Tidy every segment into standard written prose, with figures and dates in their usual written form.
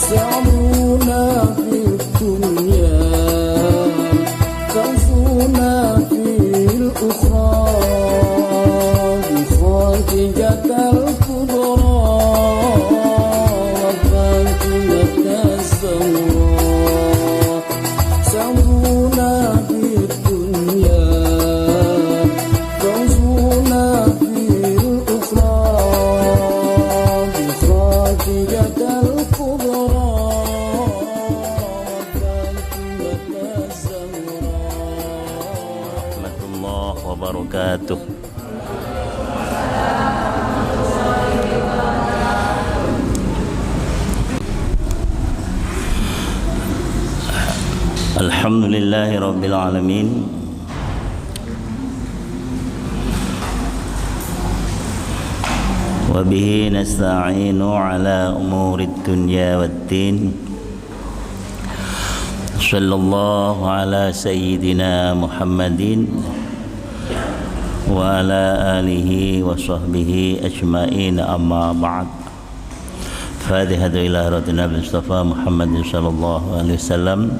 سعرنا في الدنيا فوزنا في الأخرى بخاتجة الكبرى وفاتنة الزهراء سعرنا في الدنيا فوزنا في الأخرى بخاتجة الكبرى وفاتنة الزهراء. ورحمة الله وبركاته. Alhamdulillahi Rabbil Alamin. Wabihi nasta'inu ala umuri dunya waddin. Sallallahu ala sayyidina Muhammadin wa ala alihi wa sahbihi ajma'in, amma ba'd. Fatihatu ila haratina Mustafa Muhammadin sallallahu alaihi wasallam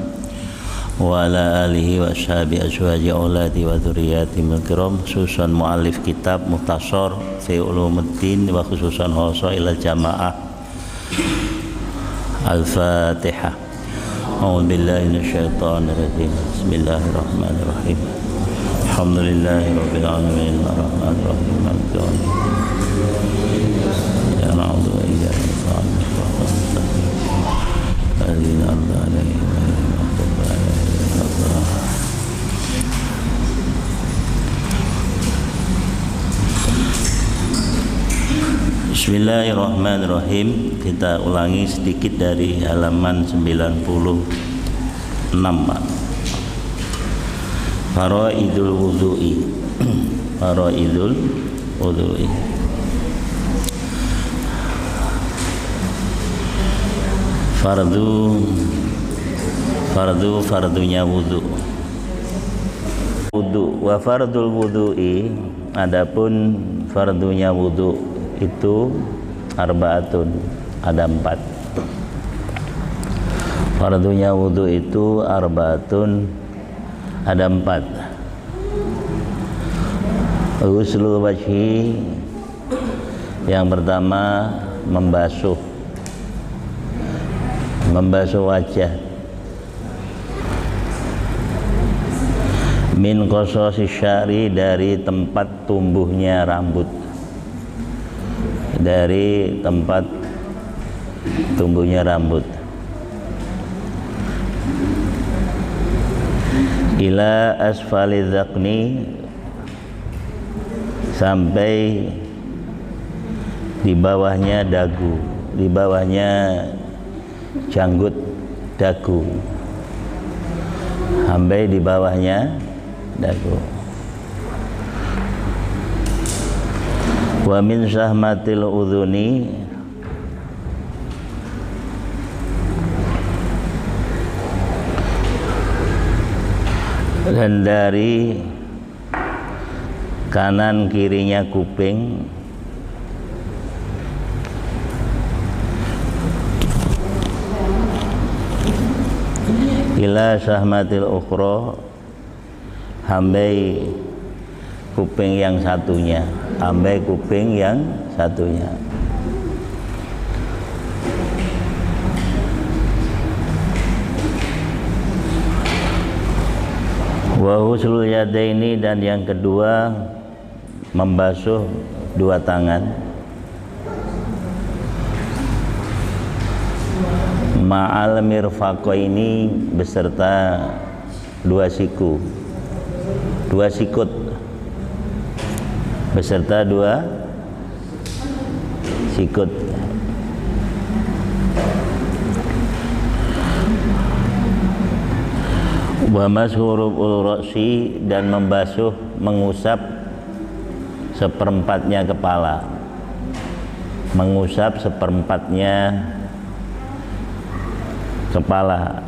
wa ala alihi wa ashabi azwaji auladi wa dzurriyyati min kiram, khususan muallif kitab Mukhtasar fi Ulumuddin wa khususan hoso ila jamaah. Al-Fatihah. A'udzu billahi minasyaitonir rajim. Bismillahirrahmanirrahim. Alhamdulillahi rabbil alamin arrahmanir rahim maliki yaumiddin. Ya na'budu wa iyyaka nasta'in. Bismillahirrahmanirrahim. Kita ulangi sedikit dari halaman 96, Pak. Faraidul wudu'i. Faraidul wudu'i. Fardunya wudu. Wa fardul wudu'i, adapun fardunya wudu itu arbaatun, ada 4. Fardunya wudu itu arbaatun, ada 4. Ghuslul wajhi, yang pertama membasuh wajah. Min qasasi syari, dari tempat tumbuhnya rambut. Dari tempat tumbuhnya rambut. Ila asfali dzaqni, sampai di bawahnya dagu, di bawahnya janggut dagu, sampai di bawahnya dagu. Wa min syahmatil udhuni, dan dari kanan kirinya kuping. Ila syahmatil ukhra, sampai kuping yang satunya, sampai kuping yang satunya. Wa huslul yadaini, dan yang kedua membasuh 2 tangan. Ma'al mirfaqaini, beserta 2 siku, 2 sikut, beserta 2 sikut. Wa mashurul ra'si, dan membasuh, mengusap seperempatnya kepala, mengusap seperempatnya kepala.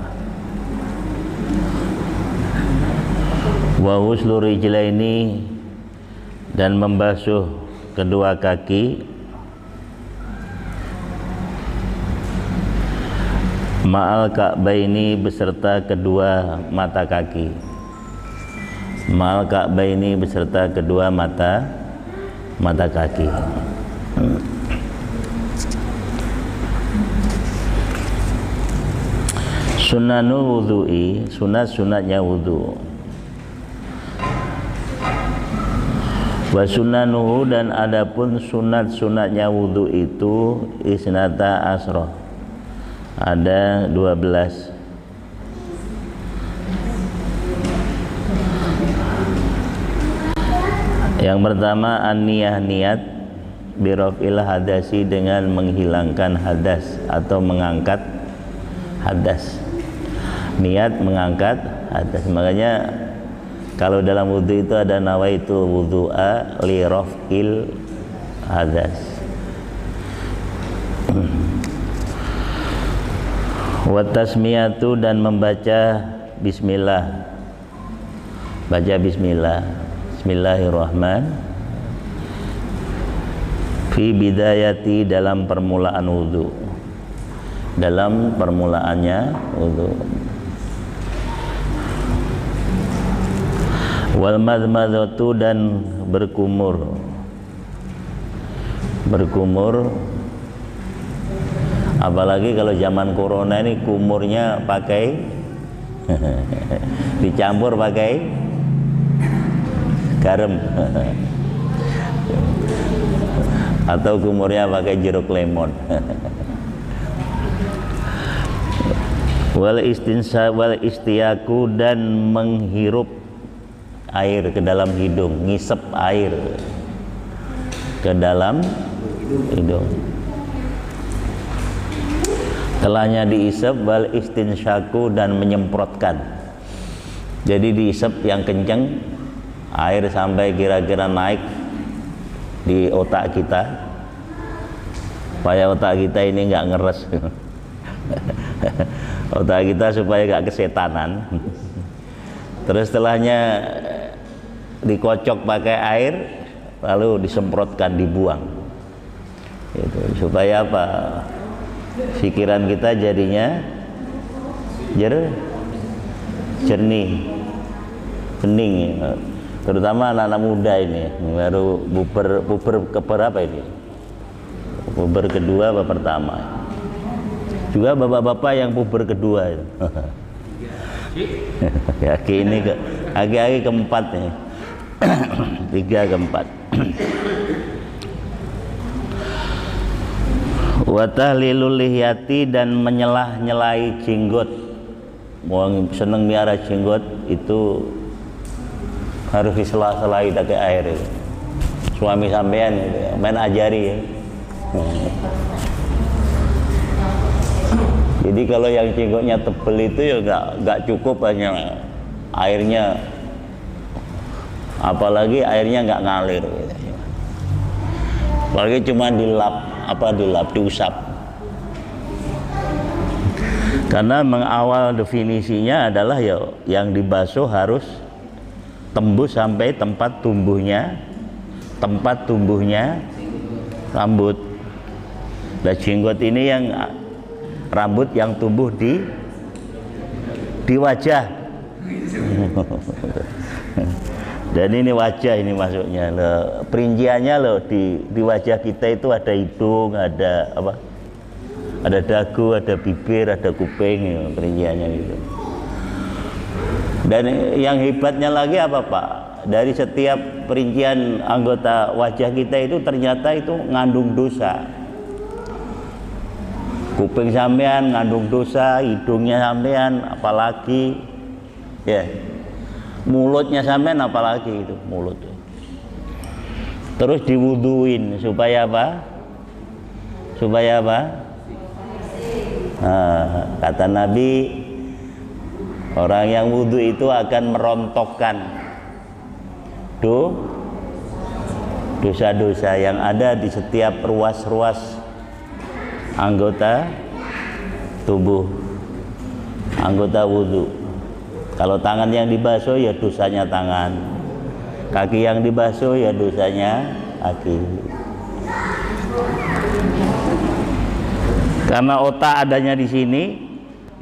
Wa huslu rijlaini, dan membasuh kedua kaki. Ma'al ka'baini beserta kedua mata kaki. Ma'al ka'baini beserta kedua mata kaki. Sunanul wudu'i, sunat-sunatnya wudu. Wa sunanuhu, dan adapun sunat-sunatnya wudu itu isnata asroh, ada 12. Yang pertama an-niyah, niat birafil hadasi, dengan menghilangkan hadas atau mengangkat hadas. Niat mengangkat hadas. Makanya kalau dalam wudu itu ada nawaitu wudu'a li raf'il hadas. Wa tasmiyatu, dan membaca bismillah. Baca bismillah. Bismillahirrahmanirrahim. Fi bidayati, dalam permulaan wudu. Dalam permulaannya wudu. Wal madmadatu, dan berkumur. Apalagi kalau zaman corona ini kumurnya pakai dicampur pakai garam atau kumurnya pakai jeruk lemon. Wal istinsa wal istiaku, dan menghirup air ke dalam hidung, ngisep air ke dalam hidung. Setelahnya diisep wal istinsyaku, dan menyemprotkan. Jadi diisep yang kenceng, air sampai kira-kira naik di otak kita, supaya otak kita ini nggak ngeres. Otak kita supaya nggak kesetanan. Terus setelahnya dikocok pakai air, lalu disemprotkan, dibuang. Itu supaya apa? Pikiran kita jadinya jernih, bening. Terutama anak-anak muda ini baru puber keberapa ini? Puber kedua apa pertama? Juga bapak-bapak yang puber kedua itu. Aki ini aki keempat nih. 3 keempat. Wa tahlilul lihyati, dan menyelah-nyelai jenggot. Wong seneng miara jenggot itu harus disela-selai pakai air. Suami sampean main ajari ya. Jadi kalau yang jenggotnya tebel itu ya nggak cukup hanya airnya, apalagi airnya nggak ngalir. Apalagi cuma diusap. Karena mengawal definisinya adalah ya yang dibasuh harus tembus sampai tempat tumbuhnya rambut. Nah, jenggot ini yang rambut yang tumbuh di wajah. Dan ini wajah ini masuknya loh. Perinciannya loh di wajah kita itu ada hidung, ada apa? Ada dagu, ada bibir, ada kuping, ya, perinciannya gitu. Dan yang hebatnya lagi apa Pak? Dari setiap perincian anggota wajah kita itu ternyata itu ngandung dosa. Kuping sampean ngandung dosa, hidungnya sampean apalagi ya. Mulutnya sampean apalagi itu mulut. Terus diwuduin supaya apa? Supaya apa? Nah, kata Nabi, orang yang wudu itu akan merontokkan dosa-dosa yang ada di setiap ruas-ruas anggota tubuh, anggota wudu. Kalau tangan yang dibasuh ya dosanya tangan, kaki yang dibasuh ya dosanya kaki. Karena otak adanya di sini,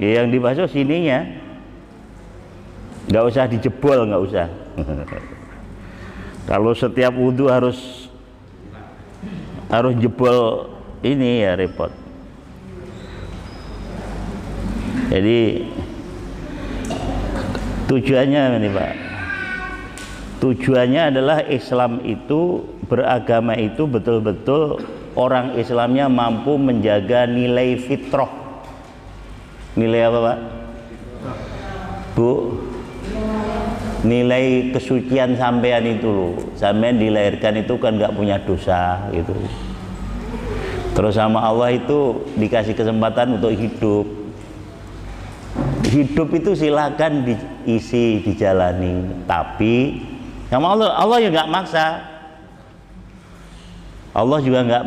Ya yang dibasuh sininya, nggak usah dijebol, nggak usah. Kalau setiap wudhu harus jebol ini ya repot. Jadi tujuannya ini Pak, tujuannya adalah Islam itu, beragama itu betul-betul orang Islamnya mampu menjaga nilai fitrah. Nilai apa Pak? Bu, nilai kesucian sampean itu loh. Sampean dilahirkan itu kan nggak punya dosa gitu. Terus sama Allah itu dikasih kesempatan untuk hidup. Hidup itu silakan diisi, dijalani. Tapi sama Allah ya nggak maksa. Allah juga nggak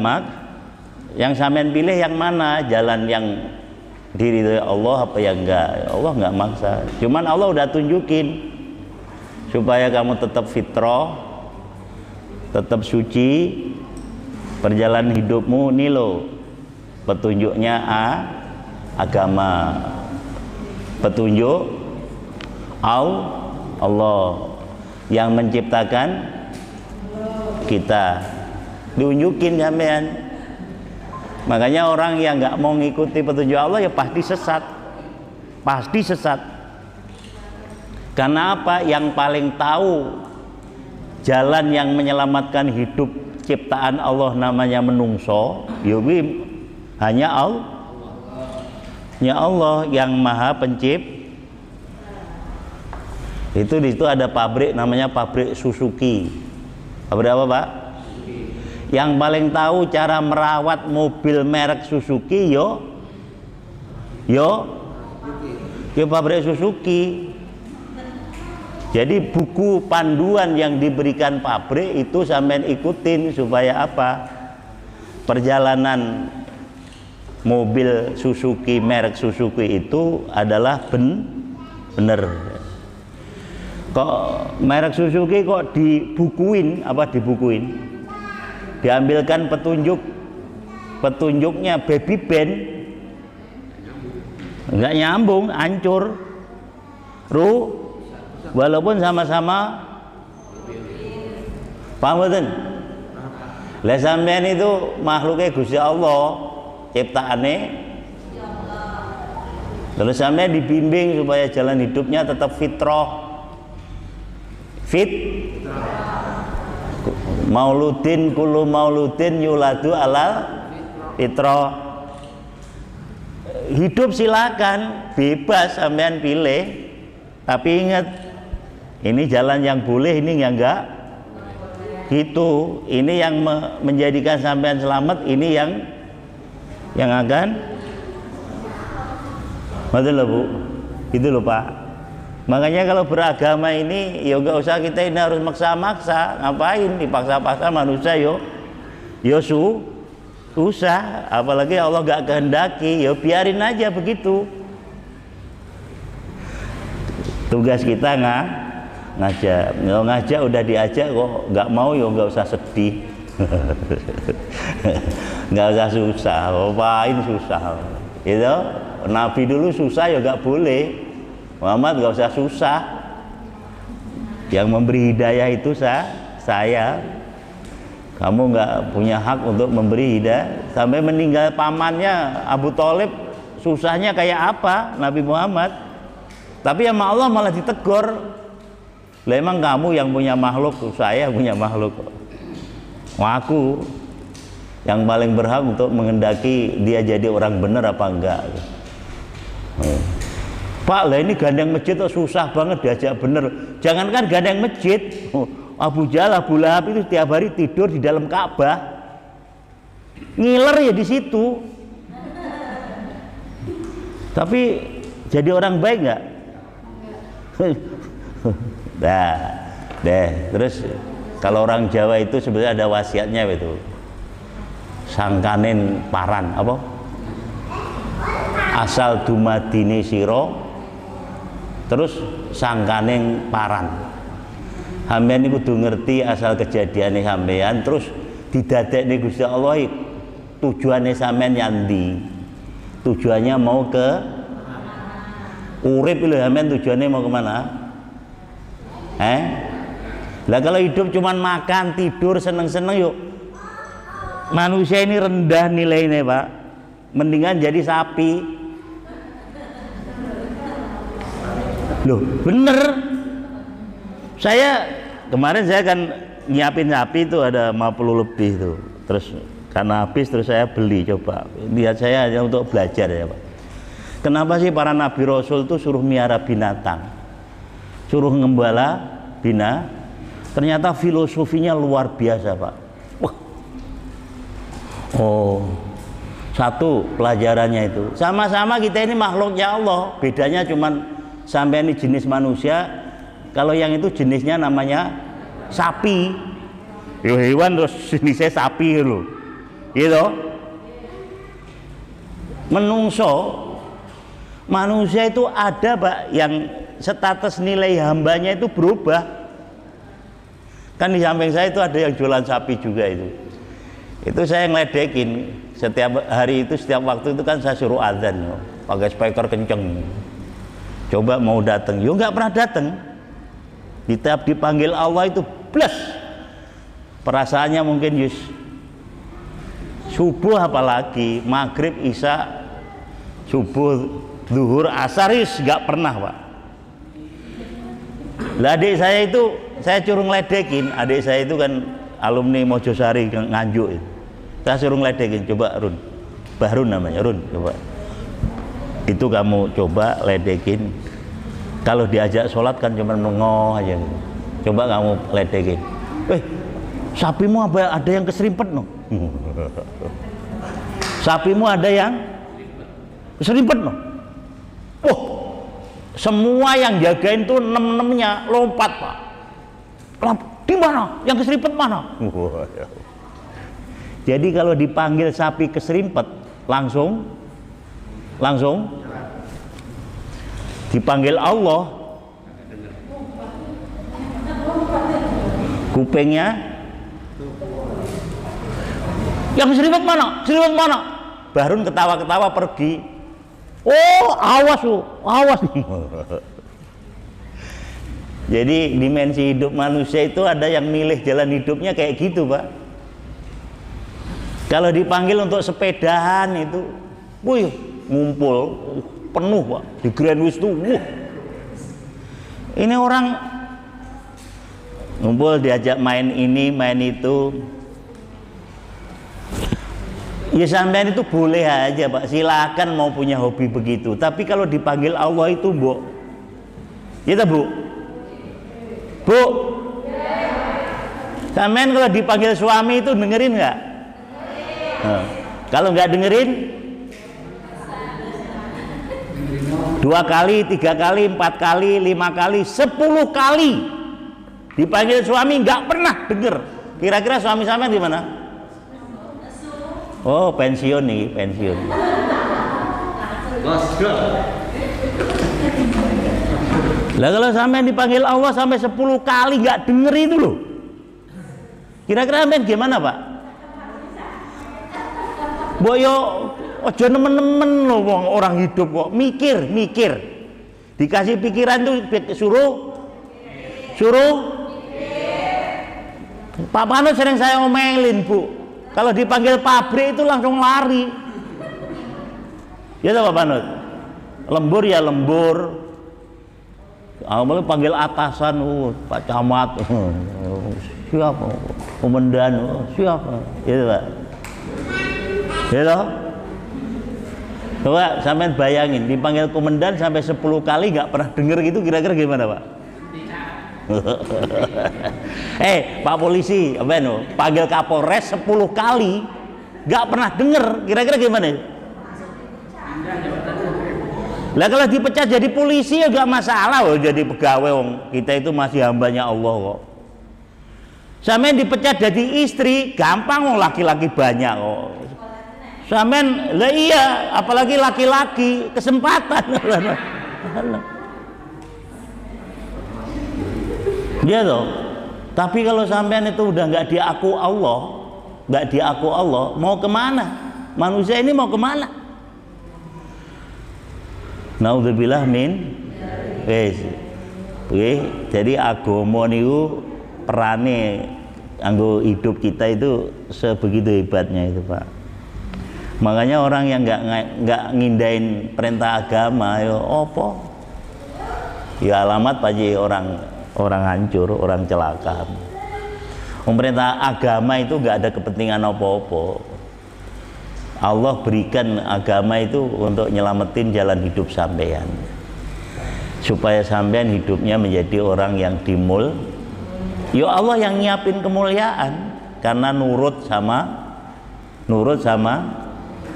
yang sampean pilih yang mana, jalan yang diri Allah apa yang enggak. Allah nggak maksa. Cuman Allah udah tunjukin supaya kamu tetap fitrah, tetap suci, perjalanan hidupmu nih loh, petunjuknya agama, petunjuk Allah yang menciptakan kita, diunjukin sampean. Makanya orang yang nggak mau ngikuti petunjuk Allah ya pasti sesat. Karena apa? Yang paling tahu jalan yang menyelamatkan hidup ciptaan Allah namanya menungso, yubi hanya Allah yang maha Itu di situ ada pabrik namanya pabrik Suzuki. Pabrik apa Pak? Yang paling tahu cara merawat mobil merek Suzuki yo pabrik Suzuki. Jadi buku panduan yang diberikan pabrik itu sampean ikutin supaya apa? Perjalanan mobil Suzuki merek Suzuki itu adalah bener. Kok merek Suzuki kok dibukuin? Diambilkan petunjuknya baby band, nggak nyambung, hancur. Walaupun sama-sama paham betul? Lah sampean itu makhluknya Gusti Allah, ciptaane. Terus sampean dibimbing supaya jalan hidupnya tetap fitrah. Mauludin kullu mauludin yuladu ala fitrah. Hidup silakan, bebas sampean pilih. Tapi ingat, ini jalan yang boleh, ini yang enggak. Gitu. Ini yang menjadikan sampean selamat, ini yang akan. Betul loh Bu. Gitu loh Pak. Makanya kalau beragama ini ya nggak usah kita ini harus maksa-maksa. Ngapain dipaksa-paksa manusia susah. Apalagi Allah nggak kehendaki, ya biarin aja begitu. Tugas kita ngajak udah diajak kok nggak mau, ya nggak usah sedih. Nggak usah susah, ngapain susah itu. Nabi dulu susah ya nggak boleh. Muhammad nggak usah susah. Yang memberi hidayah itu saya. Kamu nggak punya hak untuk memberi hidayah. Sampai meninggal pamannya Abu Thalib, susahnya kayak apa Nabi Muhammad. Tapi sama Allah malah ditegur. Lah emang kamu yang punya makhluk, saya punya makhluk. Aku yang paling berhak untuk mengendaki dia jadi orang benar apa enggak. Pak, lah ini gandeng masjid tuh susah banget diajak bener. Jangankan gandeng masjid, Abu Jahal, Abu Lahab itu tiap hari tidur di dalam Ka'bah, ngiler ya di situ. Tapi jadi orang baik nggak? Terus kalau orang Jawa itu sebenarnya ada wasiatnya itu, sangkanin paran apa? Asal dumadine siro. Terus sangkaning paran. Sampeyan niku kudu ngerti asal kejadiane sampeyan, terus didadekne Gusti Allah tujuane sampeyan yandi. Tujuannya mau ke Urip lho sampean tujuannya mau kemana? Lah kalau hidup cuman makan, tidur, seneng-seneng yuk. Manusia ini rendah nilainya, Pak. Mendingan jadi sapi. Loh, bener. Kemarin saya kan nyiapin sapi itu ada 50 lebih tuh. Terus karena habis terus saya beli, coba. Lihat saya hanya untuk belajar ya, Pak. Kenapa sih para nabi rasul itu suruh miara binatang? Suruh ngembala ternyata filosofinya luar biasa, Pak. Wah. Oh. Satu pelajarannya itu. Sama-sama kita ini makhluknya Allah. Bedanya cuman sampai ini jenis manusia, kalau yang itu jenisnya namanya sapi. Yo hewan terus jenisnya sapi loh. Gitu. Manusia itu ada, Pak, yang status nilai hambanya itu berubah. Kan di samping saya itu ada yang jualan sapi juga itu. Itu saya ngeledekin setiap hari itu, setiap waktu itu kan saya suruh azan pakai speaker kenceng. Coba mau datang, yo nggak pernah datang. Tiap dipanggil Allah itu plus. Perasaannya mungkin subuh apalagi, maghrib, isya, subuh, zuhur, asar nggak pernah, Pak. Lah adik saya itu saya suruh ngeledekin, adik saya itu kan alumni Mojosari Nganjuk itu. Saya suruh ngeledekin, coba Run, Bahrun namanya, Run, coba. Itu kamu coba ledekin. Kalau diajak sholat kan cuma nengok aja gitu. Coba kamu ledekin. Sapimu ada yang keserimpet no? Sapimu ada yang keserimpet no? Oh, semua yang jagain tuh nem-nemnya lompat, Pak. Di mana? Yang keserimpet mana? Jadi kalau dipanggil sapi keserimpet langsung dipanggil Allah, kupingnya yang keserimpet mana? Keserimpet mana? Bahrun ketawa-ketawa pergi. Oh, awas lu, awas. Jadi dimensi hidup manusia itu ada yang milih jalan hidupnya kayak gitu, Pak. Kalau dipanggil untuk sepedahan itu, wih, ngumpul penuh, Pak, di Grand Wis tuh. Ini orang ngumpul diajak main ini, main itu. Ya sampean itu boleh aja, Pak. Silakan mau punya hobi begitu. Tapi kalau dipanggil Allah itu, Bu. Gitu, Bu. Bu. Sampean kalau dipanggil suami itu dengerin nggak? Kalau nggak dengerin, 2 kali, 3 kali, 4 kali, 5 kali, 10 kali dipanggil suami nggak pernah denger. Kira-kira suami sampean di mana? Oh, pensiun nih, pensiun. Lah kalau sampean dipanggil Allah sampai 10 kali nggak denger itu loh. Kira-kira sampean gimana, Pak? Boyo ojo nemen-nemen loh, orang hidup kok mikir. Dikasih pikiran tuh suruh Pak Panut sering saya omelin, Bu. Kalau dipanggil pabrik itu langsung lari. Ya Pak Panut. Lembur ya lembur. Awalnya panggil atasan, Pak Camat, siapa? Komandan, siapa? Gitu, Pak. Gitu. Coba sampean bayangin, dipanggil komandan sampai 10 kali nggak pernah denger gitu, kira-kira gimana, Pak? Pak polisi, panggil Kapolres 10 kali nggak pernah denger, kira-kira gimana? Lah kalau dipecat jadi polisi ya gak masalah, jadi pegawai, kita itu masih hambanya Allah kok. Sampean dipecat jadi istri gampang, laki-laki banyak kok. Sampean lah iya, apalagi laki-laki, kesempatan. Dia toh. Tapi kalau sampean itu udah nggak diaku Allah, mau kemana? Manusia ini mau kemana? Naudzubillah min wis. Jadi agama niku perane anggo hidup kita itu sebegitu hebatnya itu, Pak. Makanya orang yang nggak ngindain perintah agama, ya opo? Ya alamat pasti orang hancur, orang celaka. Perintah agama itu nggak ada kepentingan apa-apa. Allah berikan agama itu untuk nyelamatin jalan hidup sampean, supaya sampean hidupnya menjadi orang yang dimul. Ya Allah yang nyiapin kemuliaan karena nurut sama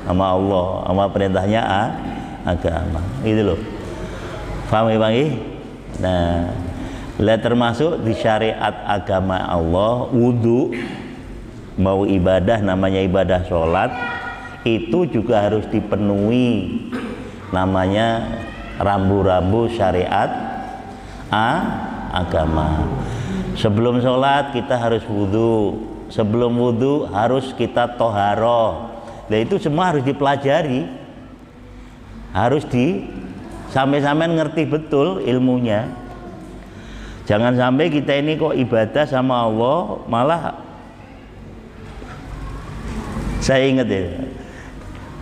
Allah, sama perintahnya agama. Itu loh. Paham ya Bang? Nah, termasuk di syariat agama Allah, wudu, mau ibadah namanya ibadah sholat, itu juga harus dipenuhi namanya rambu-rambu syariat agama. Sebelum sholat kita harus wudu, sebelum wudu harus kita toharoh. Nah itu semua harus dipelajari, harus sampai ngerti betul ilmunya. Jangan sampai kita ini kok ibadah sama Allah malah, saya ingat ya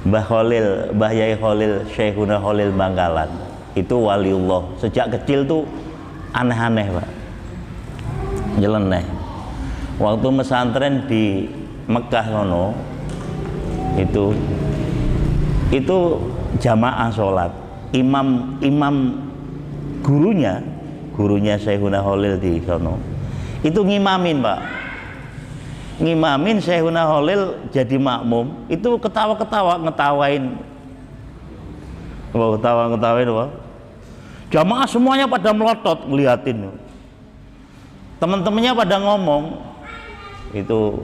Mbah Yai Khalil, Syekhuna Khalil Bangkalan, itu waliullah. Sejak kecil tuh aneh-aneh Pak, nyeleneh. Waktu pesantren di Mekah sono, itu jamaah sholat, imam gurunya Syekhuna Khalil di sono itu ngimamin Pak, ngimamin Syekhuna Khalil jadi makmum, itu ngetawain Pak. Jamaah semuanya pada melotot ngeliatin, teman-temannya pada ngomong, itu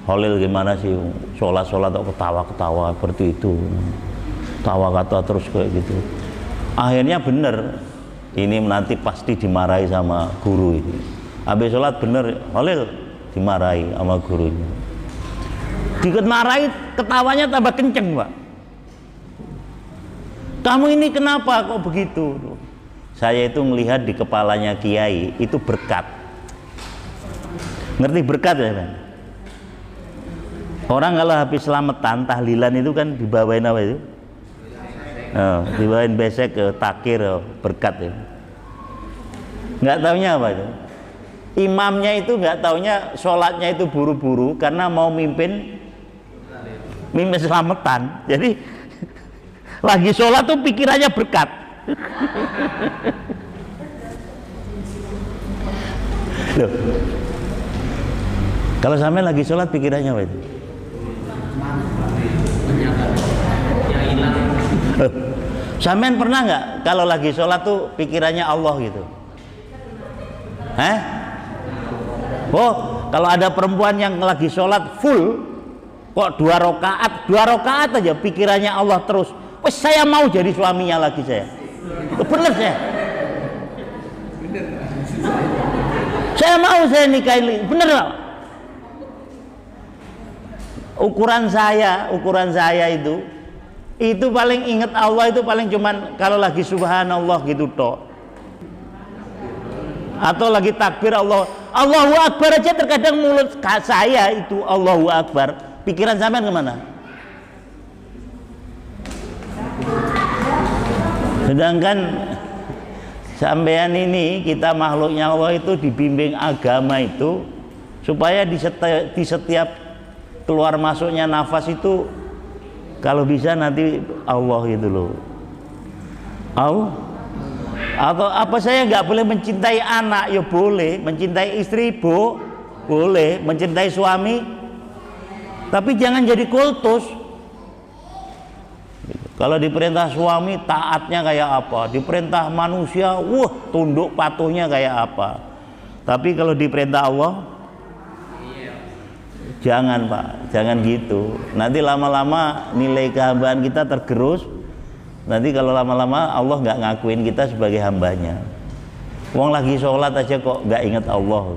Khalil gimana sih sholat kok ketawa seperti itu, tawa kata terus kayak gitu. Akhirnya bener, ini nanti pasti dimarahi sama guru ini. Habis sholat bener Khalil dimarahi sama gurunya, dimarahi, ketawanya tambah kenceng Pak. Kamu ini kenapa kok begitu? Saya itu melihat di kepalanya kiai itu berkat. Ngerti berkat ya kan? Orang kalau habis selamatan tahlilan itu kan dibawain apa itu? Dibawain besek ke takir berkat ya. Nggak taunya apa itu? Imamnya itu nggak taunya sholatnya itu buru-buru karena mau mimpin selamatan. Jadi lagi sholat tuh pikirannya berkat. Loh, kalau sampai lagi sholat pikirannya apa itu? Sampean pernah nggak kalau lagi sholat tuh pikirannya Allah gitu? Oh, kalau ada perempuan yang lagi sholat full, kok 2 rakaat aja pikirannya Allah terus. Wes saya mau jadi suaminya lagi saya. Bener saya. Saya mau saya nikahin, bener nggak? Ukuran saya itu paling ingat Allah itu paling cuman kalau lagi subhanallah gitu toh, atau lagi takbir Allahu Akbar aja terkadang mulut saya itu Allahu Akbar, pikiran sampean kemana? Sedangkan sampean ini, kita makhluknya Allah itu dibimbing agama itu supaya di setiap keluar masuknya nafas itu kalau bisa nanti Allah gitu loh. Allah. Atau apa, saya nggak boleh mencintai anak ya boleh, mencintai istri boleh, mencintai suami, tapi jangan jadi kultus. Kalau diperintah suami taatnya kayak apa, diperintah manusia tunduk patuhnya kayak apa. Tapi kalau diperintah Allah jangan Pak, jangan gitu. Nanti lama-lama nilai kehambaan kita tergerus. Nanti kalau lama-lama Allah nggak ngakuin kita sebagai hambanya. Wong lagi sholat aja kok nggak ingat Allah,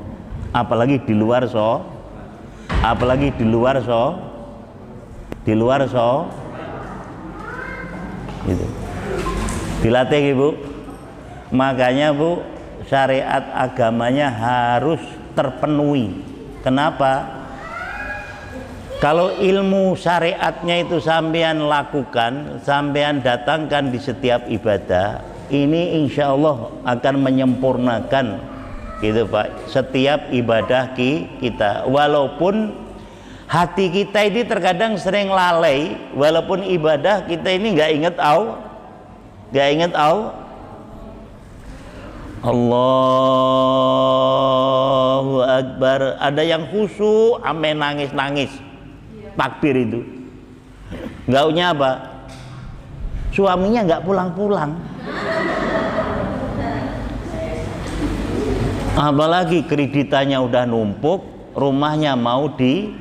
apalagi di luar gitu. Dilatih Ibu. Makanya Bu, syariat agamanya harus terpenuhi. Kenapa? Kalau ilmu syariatnya itu sampean lakukan, sampean datangkan di setiap ibadah, ini insya Allah akan menyempurnakan gitu Pak, setiap ibadah kita. Walaupun hati kita ini terkadang sering lalai, walaupun ibadah kita ini nggak inget Allahu Akbar. Ada yang khusyuk ame nangis-nangis takbir itu. Gaunya apa? Suaminya nggak pulang-pulang. Apalagi kreditannya udah numpuk, rumahnya mau disita.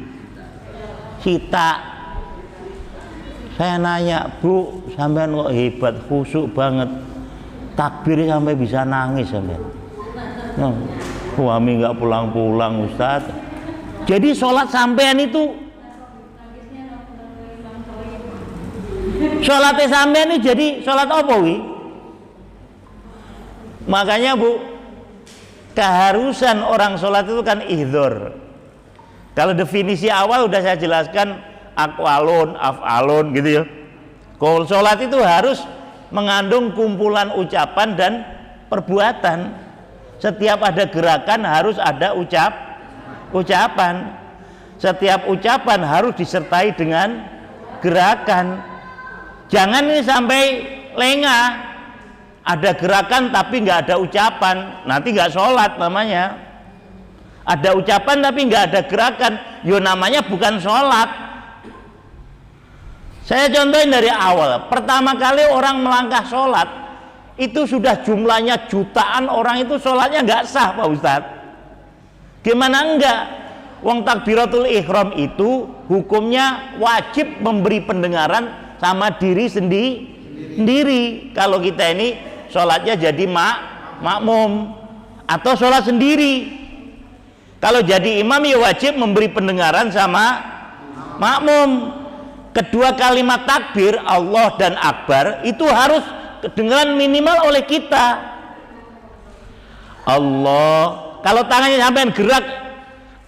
Saya nanya, Bu, sampean kok hebat, khusyuk banget, takbir sampai bisa nangis sampean. Suami nggak pulang-pulang Ustaz. Jadi sholat sampean itu, sholatnya sampean ini jadi sholat apa wi? Makanya Bu, keharusan orang sholat itu kan ihdzor. Kalau definisi awal udah saya jelaskan, aqwalun, af'alun gitu ya. Kalau sholat itu harus mengandung kumpulan ucapan dan perbuatan. Setiap ada gerakan harus ada ucapan. Setiap ucapan harus disertai dengan gerakan. Jangan ini sampai lengah, ada gerakan tapi nggak ada ucapan, nanti nggak sholat namanya. Ada ucapan tapi nggak ada gerakan, yo namanya bukan sholat. Saya contohin dari awal. Pertama kali orang melangkah sholat, itu sudah jumlahnya jutaan orang, itu sholatnya nggak sah Pak Ustadz. Gimana enggak? Wong takbiratul ihram itu hukumnya wajib memberi pendengaran sama diri sendiri. Kalau kita ini sholatnya jadi makmum atau sholat sendiri. Kalau jadi imam ya wajib memberi pendengaran sama makmum. Kedua kalimat takbir Allah dan Akbar itu harus kedengaran minimal oleh kita. Allah, kalau tangannya sampai gerak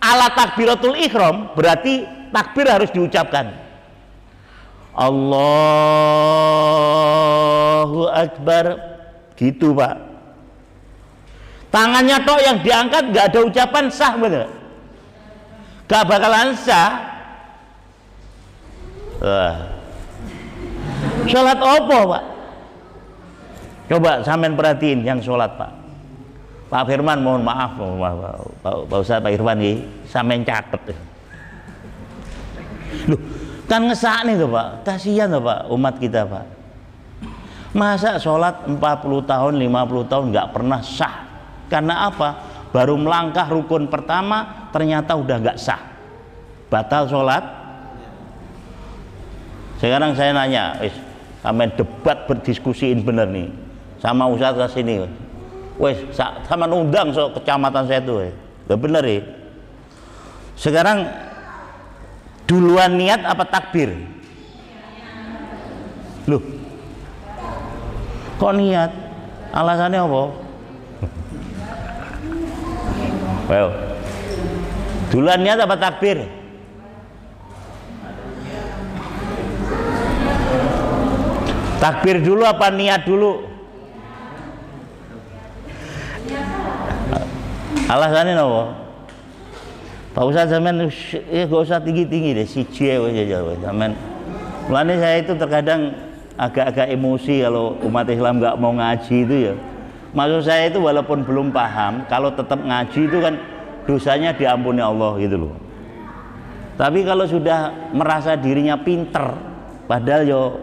ala takbiratul ihram, berarti takbir harus diucapkan. Allahu Akbar, gitu Pak. Tangannya tok yang diangkat, nggak ada ucapan, sah bener? Gak bakalan sah. Sholat apa Pak? Coba sampean perhatiin yang sholat Pak. Pak Firman, mohon maaf Pak Ustadz, Pak Irwan ini sampean caket. Loh, kan ngesak nih tuh Pak, kasihan tuh Pak umat kita Pak. Masa sholat 40 tahun 50 tahun nggak pernah sah? Karena apa? Baru melangkah rukun pertama ternyata udah nggak sah, batal sholat. Sekarang saya nanya, sampai debat berdiskusiin bener nih sama Ustadz kesini, wes sama undang so kecamatan saya tuh, udah bener ya. Sekarang duluan niat apa takbir? Loh, kok niat? Alasannya apa? Well, duluan niat apa takbir? Takbir dulu apa niat dulu? Alasannya apa? Pak Ustadz zaman ya gak usah tinggi-tinggi deh, si aja zaman. Mulanya saya itu terkadang agak-agak emosi kalau umat Islam nggak mau ngaji itu ya. Maksud saya itu walaupun belum paham, kalau tetap ngaji itu kan dosanya diampuni Allah gitu loh. Tapi kalau sudah merasa dirinya pinter, padahal yo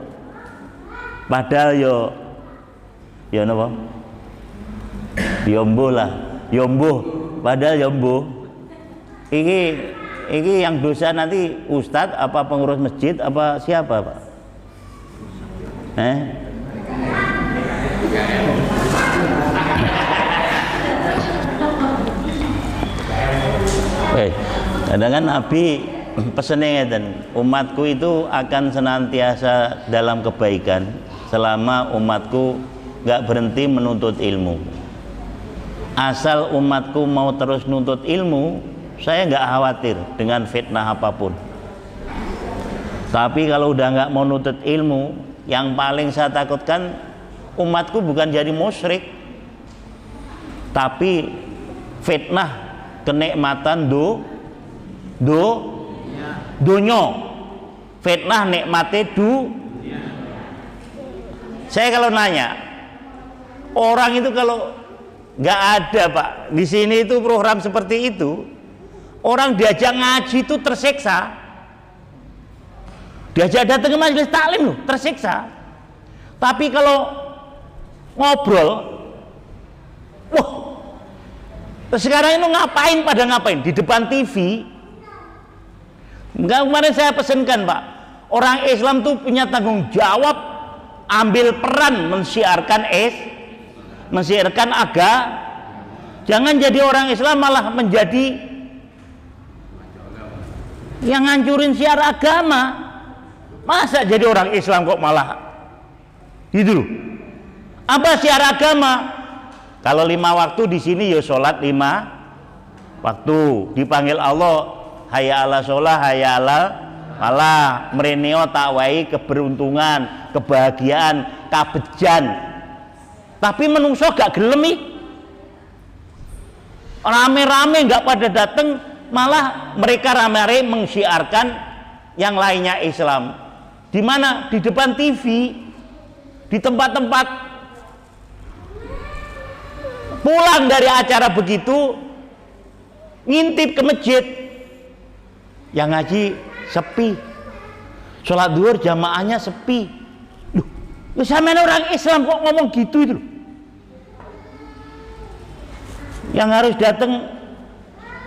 napa? Yombo lah, padahal yombo. Ini yang dosa nanti ustadz apa pengurus masjid apa siapa Pak? Kadang kan Nabi pesennya dan umatku itu akan senantiasa dalam kebaikan selama umatku nggak berhenti menuntut ilmu. Asal umatku mau terus nuntut ilmu, saya nggak khawatir dengan fitnah apapun. Tapi kalau udah nggak mau nuntut ilmu, yang paling saya takutkan umatku bukan jadi musyrik, tapi fitnah kenikmatan dunyo, fitnah nikmate Saya kalau nanya, orang itu kalau nggak ada Pak di sini itu program seperti itu, orang diajak ngaji itu tersiksa, diajak datang ke majelis taklim loh tersiksa. Tapi kalau ngobrol, wah, sekarang itu ngapain di depan TV. Enggak, kemarin saya pesankan Pak, orang Islam tuh punya tanggung jawab, ambil peran mensiarkan agama. Jangan jadi orang Islam malah menjadi yang ngancurin siar agama. Masa jadi orang Islam kok malah gitu loh. Apa siar agama? Kalau 5 waktu di sini ya sholat 5 waktu, dipanggil Allah hayya ala sholah hayya ala falah, mereneo takwai keberuntungan, kebahagiaan, kabejan. Tapi menungso gak gelem, rame-rame gak pada dateng, malah mereka rame-rame mensyiarkan yang lainnya Islam. Di mana? Di depan TV, di tempat-tempat. Pulang dari acara begitu, ngintip ke masjid, yang ngaji sepi, sholat duhur jamaahnya sepi. Loh, sampean orang Islam kok ngomong gitu itu loh. Yang harus datang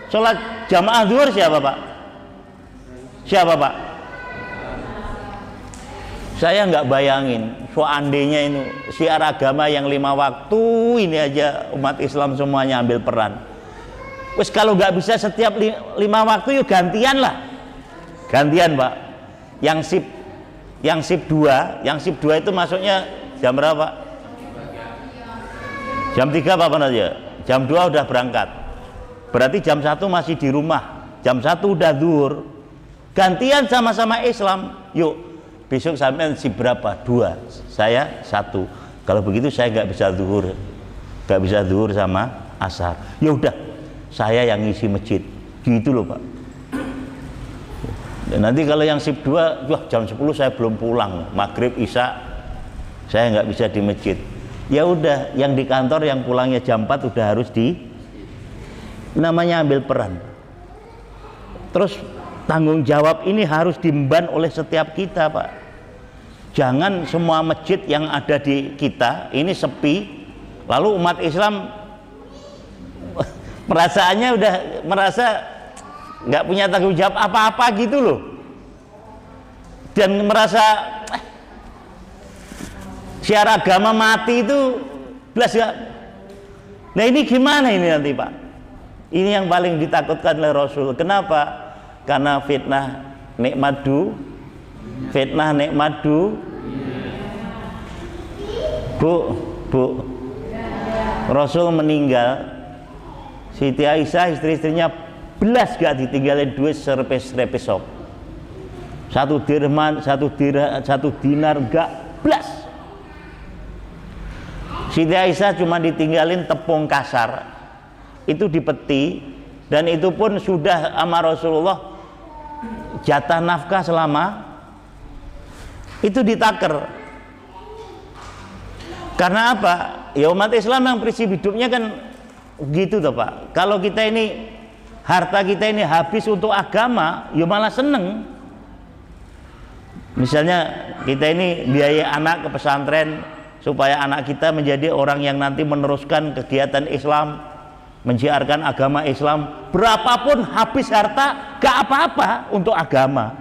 sholat jamaah duhur siapa Pak? Siapa Pak? Saya nggak bayangin seandainya ini siar agama yang 5 waktu ini aja umat Islam semuanya ambil peran. Wes kalau nggak bisa setiap 5 waktu yuk gantian lah, gantian Pak. Yang sip 2 itu masuknya jam berapa? Jam 3 apa aja? Jam 2 udah berangkat. Berarti jam 1 masih di rumah. Jam 1 udah zuhur. Gantian sama-sama Islam. Yuk, besok sampai sip berapa? 2. Saya 1. Kalau begitu saya nggak bisa zuhur. Nggak bisa zuhur sama asar. Ya udah, saya yang ngisi masjid. Gitu loh Pak. Dan nanti kalau yang sip 2, wah jam 10 saya belum pulang. Maghrib, Isya saya nggak bisa di masjid. Ya udah, yang di kantor yang pulangnya jam 4 udah harus namanya ambil peran. Terus tanggung jawab ini harus diemban oleh setiap kita Pak. Jangan semua masjid yang ada di kita ini sepi, lalu umat Islam merasa nggak punya tanggung jawab apa-apa gitu loh, dan merasa siar agama mati itu belas gak. Nah ini gimana ini nanti Pak? Ini yang paling ditakutkan oleh Rasul. Kenapa? Karena fitnah nikmat Bu, Rasul meninggal, Siti Aisyah istri-istrinya belas gak ditinggalin duit serpes-serpes sop. 1 dirham, 1 dinar gak belas. Siti Aisyah cuma ditinggalin tepung kasar, itu dipeti, dan itu pun sudah sama Rasulullah jatah nafkah selama itu ditaker. Karena apa? Ya umat Islam yang prinsip hidupnya kan gitu toh Pak. Kalau kita ini harta kita ini habis untuk agama, ya malah seneng. Misalnya kita ini biaya anak ke pesantren supaya anak kita menjadi orang yang nanti meneruskan kegiatan Islam, menyiarkan agama Islam. Berapapun habis harta gak apa-apa untuk agama.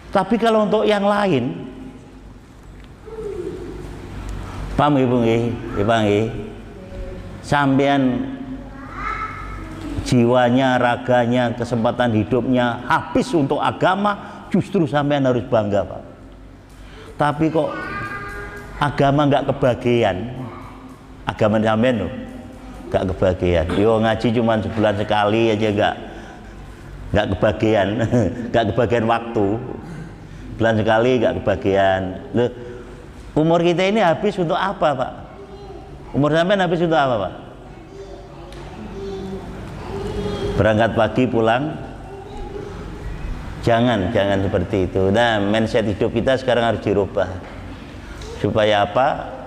Tapi kalau untuk yang lain, paham Ibu nggih? Sampean jiwanya, raganya, kesempatan hidupnya habis untuk agama, justru sampean harus bangga Pak. Tapi kok agama nggak kebagian, agama sampean loh nggak kebagian. Yo ngaji cuma sebulan sekali aja nggak kebagian, nggak kebagian waktu. Bulan sekali nggak kebagian. Loh, umur kita ini habis untuk apa, Pak? Umur sampean habis untuk apa, Pak? Berangkat pagi pulang. Jangan seperti itu. Nah, mindset hidup kita sekarang harus dirubah. Supaya apa?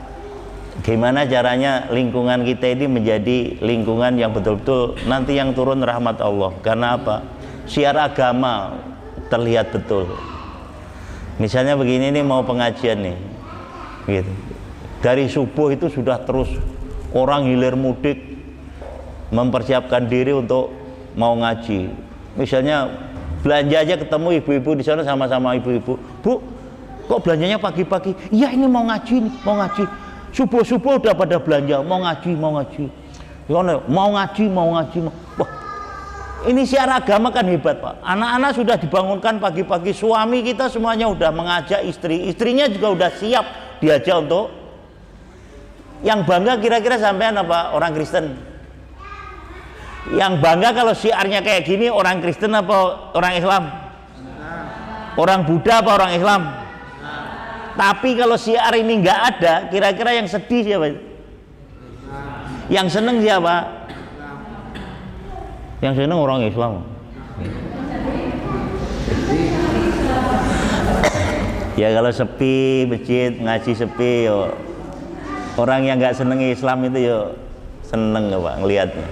Gimana caranya lingkungan kita ini menjadi lingkungan yang betul-betul nanti yang turun rahmat Allah. Karena apa? Siar agama terlihat betul. Misalnya begini nih, mau pengajian nih, gitu. Dari subuh itu sudah terus orang hilir mudik mempersiapkan diri untuk mau ngaji. Misalnya belanja aja ketemu ibu-ibu di sana sama-sama ibu-ibu. Bu, kok belanjanya pagi-pagi? Iya ini mau ngaji nih, mau ngaji. Subuh-subuh udah pada belanja, mau ngaji. Mau ngaji. Wah, ini siar agama kan hebat, Pak. Anak-anak sudah dibangunkan pagi-pagi, suami kita semuanya udah mengajak istrinya juga udah siap diajak untuk. Yang bangga kira-kira sampean apa orang Kristen? Yang bangga kalau siarnya kayak gini orang Kristen apa orang Islam? Orang Buddha apa orang Islam? Tapi kalau siar ini nggak ada, kira-kira yang sedih siapa? Yang seneng siapa? Yang seneng orang Islam. Ya kalau sepi masjid ngaji sepi, yo. Orang yang nggak seneng Islam itu yo seneng Pak ngelihatnya.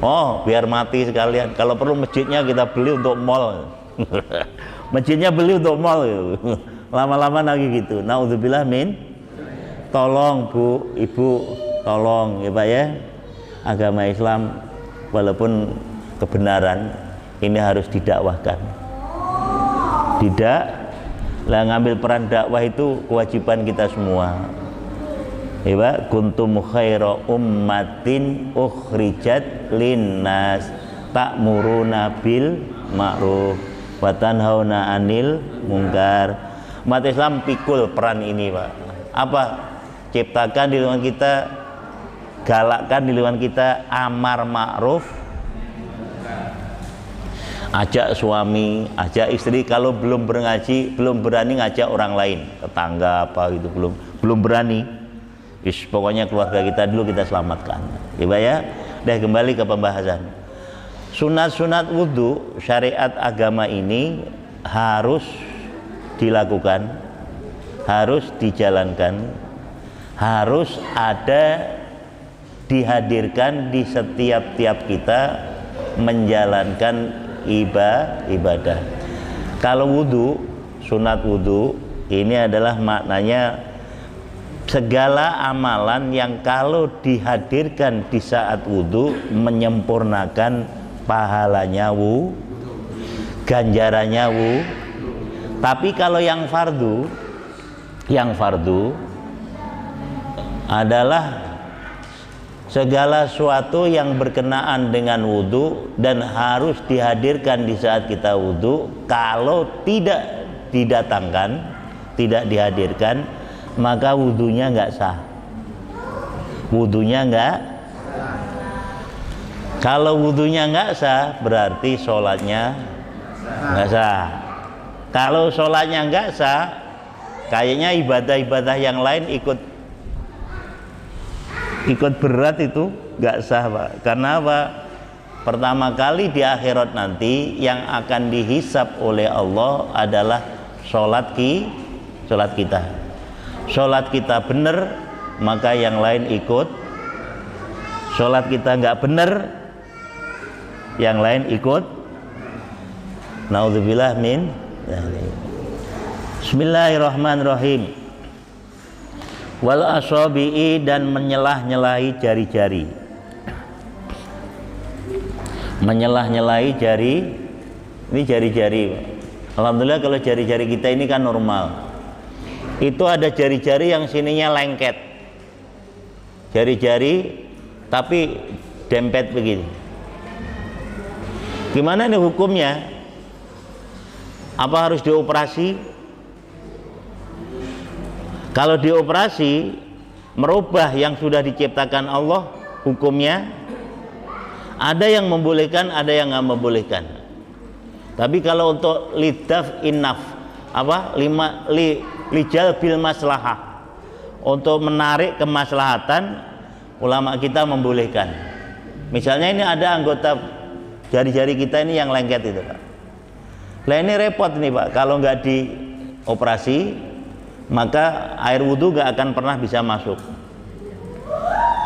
Oh biar mati sekalian. Kalau perlu masjidnya kita beli untuk mall. Masjidnya beli untuk mall. Lama-lama lagi gitu. Naudzubillah min. Tolong Bu, Ibu, tolong ya Pak ya. Agama Islam walaupun kebenaran ini harus didakwahkan. Tidak lah, ngambil peran dakwah itu kewajiban kita semua. Ya Pak, kuntum khaira ummatin ukhrijat linnas ta'muruna bil ma'ruf wa tanhauna 'anil munkar. Umat Islam pikul peran ini, Pak. Apa? Ciptakan di lingkungan kita, galakkan di lingkungan kita amar ma'ruf, ajak suami, ajak istri. Kalau belum berngaji, belum berani ngajak orang lain, tetangga apa gitu, belum berani. Pokoknya keluarga kita dulu kita selamatkan. Ya Pak ya. Dah kembali ke pembahasan. Sunat-sunat wudhu syariat agama ini harus dilakukan, harus dijalankan, harus ada, dihadirkan di setiap kita menjalankan ibadah. Kalau wudhu, sunat wudhu ini adalah maknanya segala amalan yang kalau dihadirkan di saat wudhu menyempurnakan pahalanya ganjarannya Tapi kalau yang fardu adalah segala sesuatu yang berkenaan dengan wudhu dan harus dihadirkan di saat kita wudhu. Kalau tidak didatangkan, tidak dihadirkan, maka wudhunya nggak sah. Kalau wudhunya nggak sah, berarti sholatnya nggak sah. Kalau sholatnya nggak sah, kayaknya ibadah-ibadah yang lain ikut berat itu nggak sah, Pak. Karena apa? Pertama kali di akhirat nanti yang akan dihisab oleh Allah adalah sholat kita. Sholat kita benar, maka yang lain ikut. Sholat kita nggak benar, yang lain ikut. Naudzubillah min. Bismillahirrahmanirrahim. Wal asabi'i, dan menyelah-nyelahi jari-jari. Menyelah-nyelahi jari. Ini jari-jari. Alhamdulillah kalau jari-jari kita ini kan normal. Itu ada jari-jari yang sininya lengket, jari-jari tapi dempet begini. Gimana nih hukumnya? Apa harus dioperasi? Kalau dioperasi merubah yang sudah diciptakan Allah hukumnya, ada yang membolehkan, ada yang nggak membolehkan. Tapi kalau untuk lidaf innaf lijal bil maslahah, untuk menarik kemaslahatan, ulama kita membolehkan. Misalnya ini ada anggota jari-jari kita ini yang lengket itu Pak. Lah ini repot nih Pak, kalau nggak dioperasi maka air wudhu nggak akan pernah bisa masuk.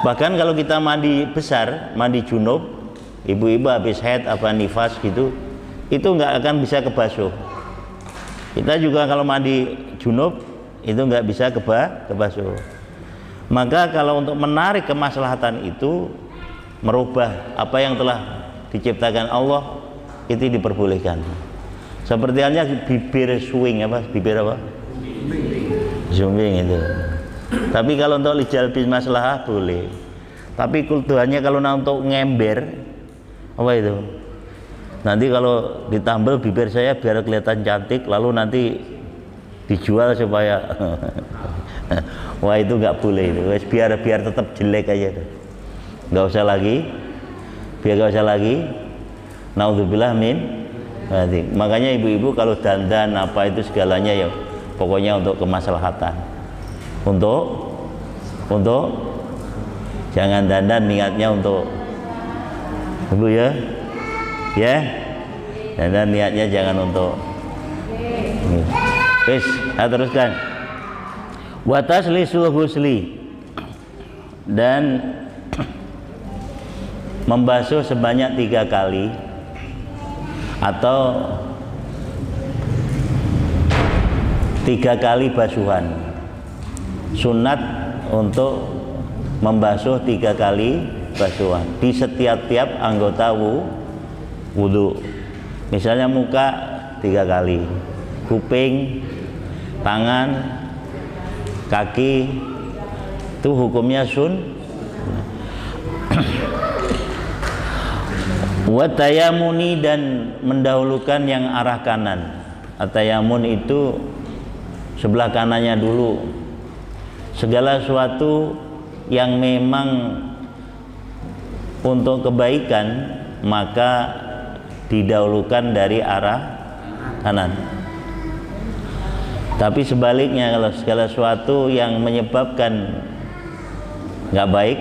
Bahkan kalau kita mandi besar, mandi junub, ibu-ibu habis haid apa nifas gitu, itu nggak akan bisa kebasuh. Kita juga kalau mandi junub itu nggak bisa kebasuh. Maka kalau untuk menarik kemaslahatan itu, merubah apa yang telah diciptakan Allah, itu diperbolehkan. Seperti halnya bibir swing bibir apa? Zooming itu. Tapi kalau untuk lijal bil maslahah boleh. Tapi kultuhannya kalau untuk ngember apa itu? Nanti kalau ditambal bibir saya biar kelihatan cantik, lalu nanti dijual supaya wah itu nggak boleh itu. Biar tetap jelek aja tuh. Nggak usah lagi, biar nggak usah lagi. Naudzubillah min. Makanya ibu-ibu kalau dandan apa itu segalanya ya pokoknya untuk kemaslahatan. Untuk jangan dandan niatnya untuk ibu ya. Dandan niatnya jangan untuk. Wis, teruskan. Wa taslisul husli, dan membasuh sebanyak 3 kali atau 3 kali basuhan. Sunat untuk membasuh 3 kali basuhan di setiap anggota wudhu. Misalnya muka 3 kali, kuping, tangan, kaki, itu hukumnya Watayamuni, dan mendahulukan yang arah kanan. Atayamun itu sebelah kanannya dulu. Segala sesuatu yang memang untuk kebaikan maka didahulukan dari arah kanan. Tapi sebaliknya, kalau segala sesuatu yang menyebabkan nggak baik,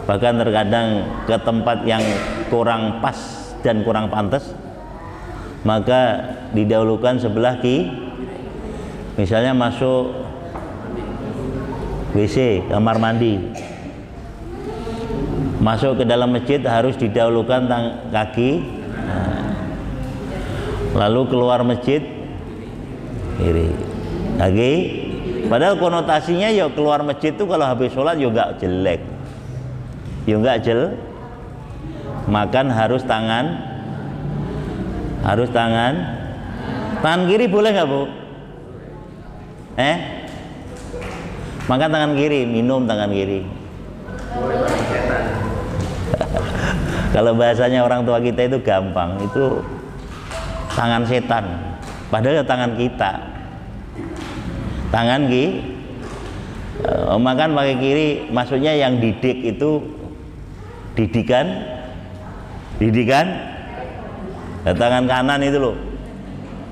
bahkan terkadang ke tempat yang kurang pas dan kurang pantas, maka didahulukan sebelah kiri. Misalnya masuk WC, kamar mandi, masuk ke dalam masjid harus didahulukan kaki, lalu keluar masjid kiri lagi. Padahal konotasinya ya keluar masjid itu kalau habis sholat juga jelek, juga makan harus tangan kiri boleh nggak Bu? Makan tangan kiri, minum tangan kiri. Kalau bahasanya orang tua kita itu gampang, itu tangan setan, padahal tangan kita. Tangan kiri, makan pakai kiri, maksudnya yang didik itu didikan. Nah, tangan kanan itu loh,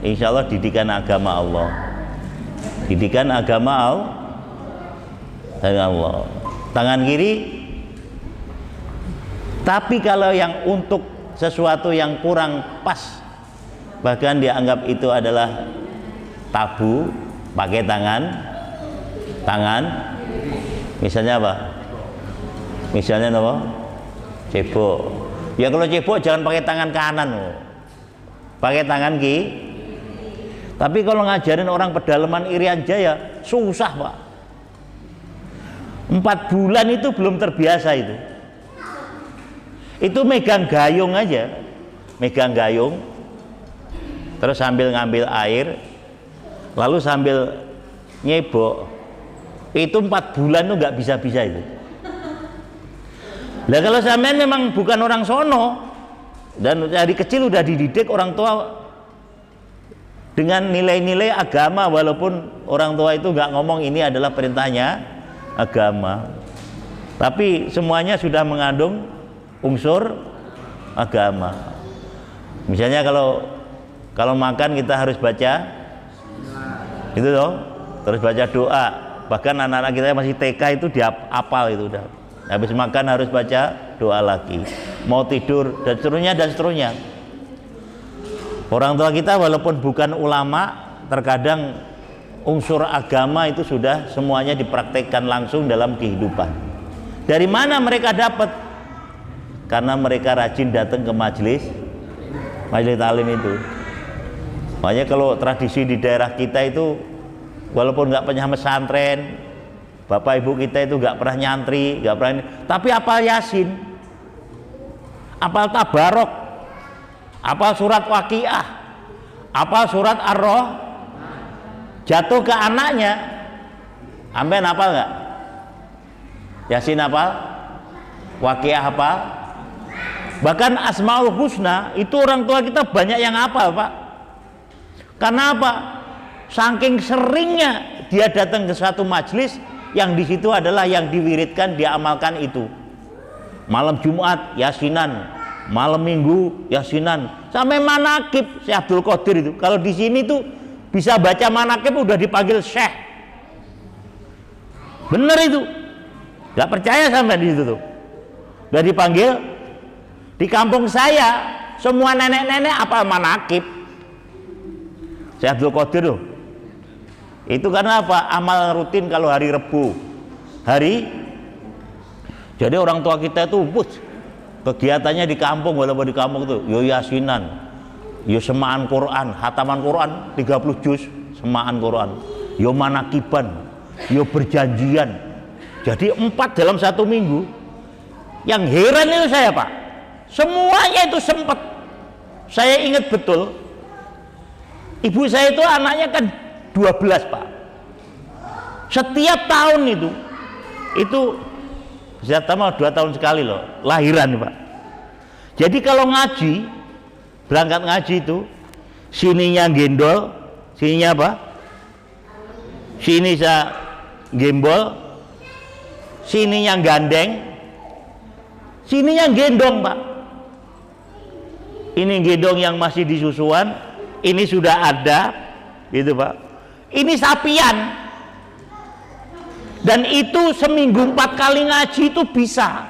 insya Allah didikan agama Allah, didikan agama Allah. Tangan kiri. Tapi kalau yang untuk sesuatu yang kurang pas, bahkan dianggap itu adalah tabu, pakai tangan, misalnya apa? Misalnya apa? Cebok. Ya kalau cebok jangan pakai tangan kanan, pakai tangan kiri. Tapi kalau ngajarin orang pedalaman Irian Jaya susah Pak. 4 bulan itu belum terbiasa itu. Itu megang gayung aja, terus sambil ngambil air, lalu sambil nyebok, itu 4 bulan tuh nggak bisa-bisa itu. Nah kalau sampean memang bukan orang sono dan dari kecil udah dididik orang tua dengan nilai-nilai agama, walaupun orang tua itu nggak ngomong ini adalah perintahnya agama, tapi semuanya sudah mengandung unsur agama. Misalnya kalau makan kita harus baca itu loh, terus baca doa. Bahkan anak-anak kita masih TK itu dihafal itu udah. Habis makan harus baca doa lagi. Mau tidur dan seterusnya. Orang tua kita walaupun bukan ulama, terkadang unsur agama itu sudah semuanya dipraktekkan langsung dalam kehidupan. Dari mana mereka dapat? Karena mereka rajin datang ke majelis taklim itu. Makanya kalau tradisi di daerah kita itu, walaupun nggak pernah pesantren, bapak ibu kita itu nggak pernah nyantri, nggak pernah, tapi apal Yasin, apal Tabarok, apal surat Waqiah, apal surat Ar-Roh, jatuh ke anaknya. Amben apal nggak? Yasin apal, Waqiah apal. Bahkan Asmaul Husna itu orang tua kita banyak yang hafal, Pak. Karena apa? Saking seringnya dia datang ke satu majelis yang di situ adalah yang diwiridkan, diamalkan itu. Malam Jumat Yasinan, malam Minggu Yasinan, sampai manakib Syekh Abdul Qadir itu. Kalau di sini tuh bisa baca manakib udah dipanggil Syekh. Bener itu. Gak percaya sampai di situ tuh. Udah dipanggil. Di kampung saya semua nenek-nenek apa manakib Syekh Abdul Qadir tuh. Itu karena apa? Amal rutin kalau hari Rebu. Jadi orang tua kita itu kegiatannya di kampung, walaupun di kampung itu yo yasinan, yo semaan Quran, hataman Quran 30 juz, semaan Quran, yo manakiban, yo berjanjian. Jadi 4 dalam 1 minggu. Yang heran itu saya, Pak, semuanya itu sempat. Saya ingat betul, ibu saya itu anaknya kan 12, Pak. Setiap tahun itu bisa tambah 2 tahun sekali loh lahiran, Pak. Jadi kalau ngaji, berangkat ngaji itu sininya gendol, sininya apa? Sini saya gembol, sininya gandeng, sininya gendong, Pak. Ini gendong yang masih di susuan, ini sudah ada, gitu, Pak. Ini sapian. Dan itu seminggu 4 kali ngaji itu bisa.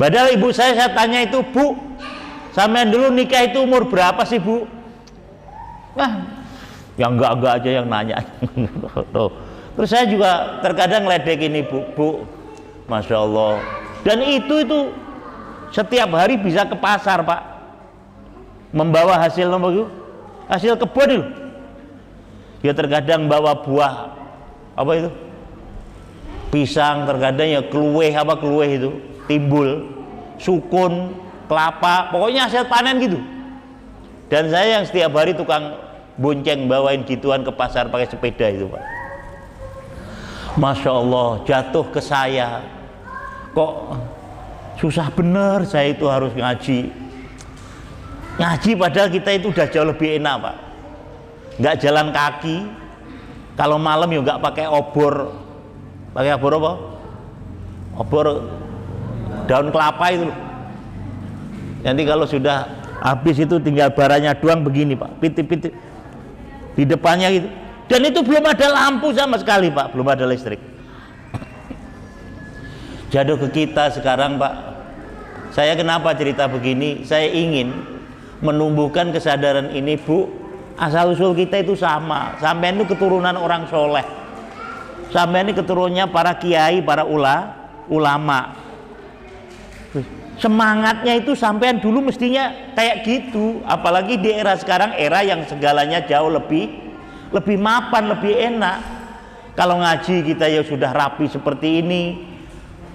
Padahal ibu saya tanya itu, Bu, sampean dulu nikah itu umur berapa sih, Bu? Wah, yang enggak aja yang nanya. Terus saya juga terkadang ledekin ibu, Bu, Masya Allah. Dan itu setiap hari bisa ke pasar, Pak, membawa hasil kebun itu. Ya terkadang bawa buah apa itu, pisang, terkadang ya kelueh itu, timbul, sukun, kelapa, pokoknya hasil panen gitu. Dan saya yang setiap hari tukang bonceng bawain gituan ke pasar pakai sepeda itu, Pak. Masya Allah, jatuh ke saya, kok susah bener saya itu harus ngaji padahal kita itu udah jauh lebih enak, Pak. Nggak jalan kaki, kalau malam ya nggak pakai obor. Pakai obor apa? Obor daun kelapa itu. Nanti kalau sudah habis itu tinggal baranya doang begini, Pak, pitip-pitip di depannya gitu. Dan itu belum ada lampu sama sekali, Pak, belum ada listrik. Jatuh ke kita sekarang, Pak. Saya kenapa cerita begini? Saya ingin menumbuhkan kesadaran ini, Bu. Asal usul kita itu sama. Sampean itu keturunan orang soleh. Sampean ini keturunannya para kiai, para ulama. Semangatnya itu sampean dulu mestinya kayak gitu. Apalagi di era sekarang, era yang segalanya jauh lebih mapan, lebih enak. Kalau ngaji kita ya sudah rapi seperti ini.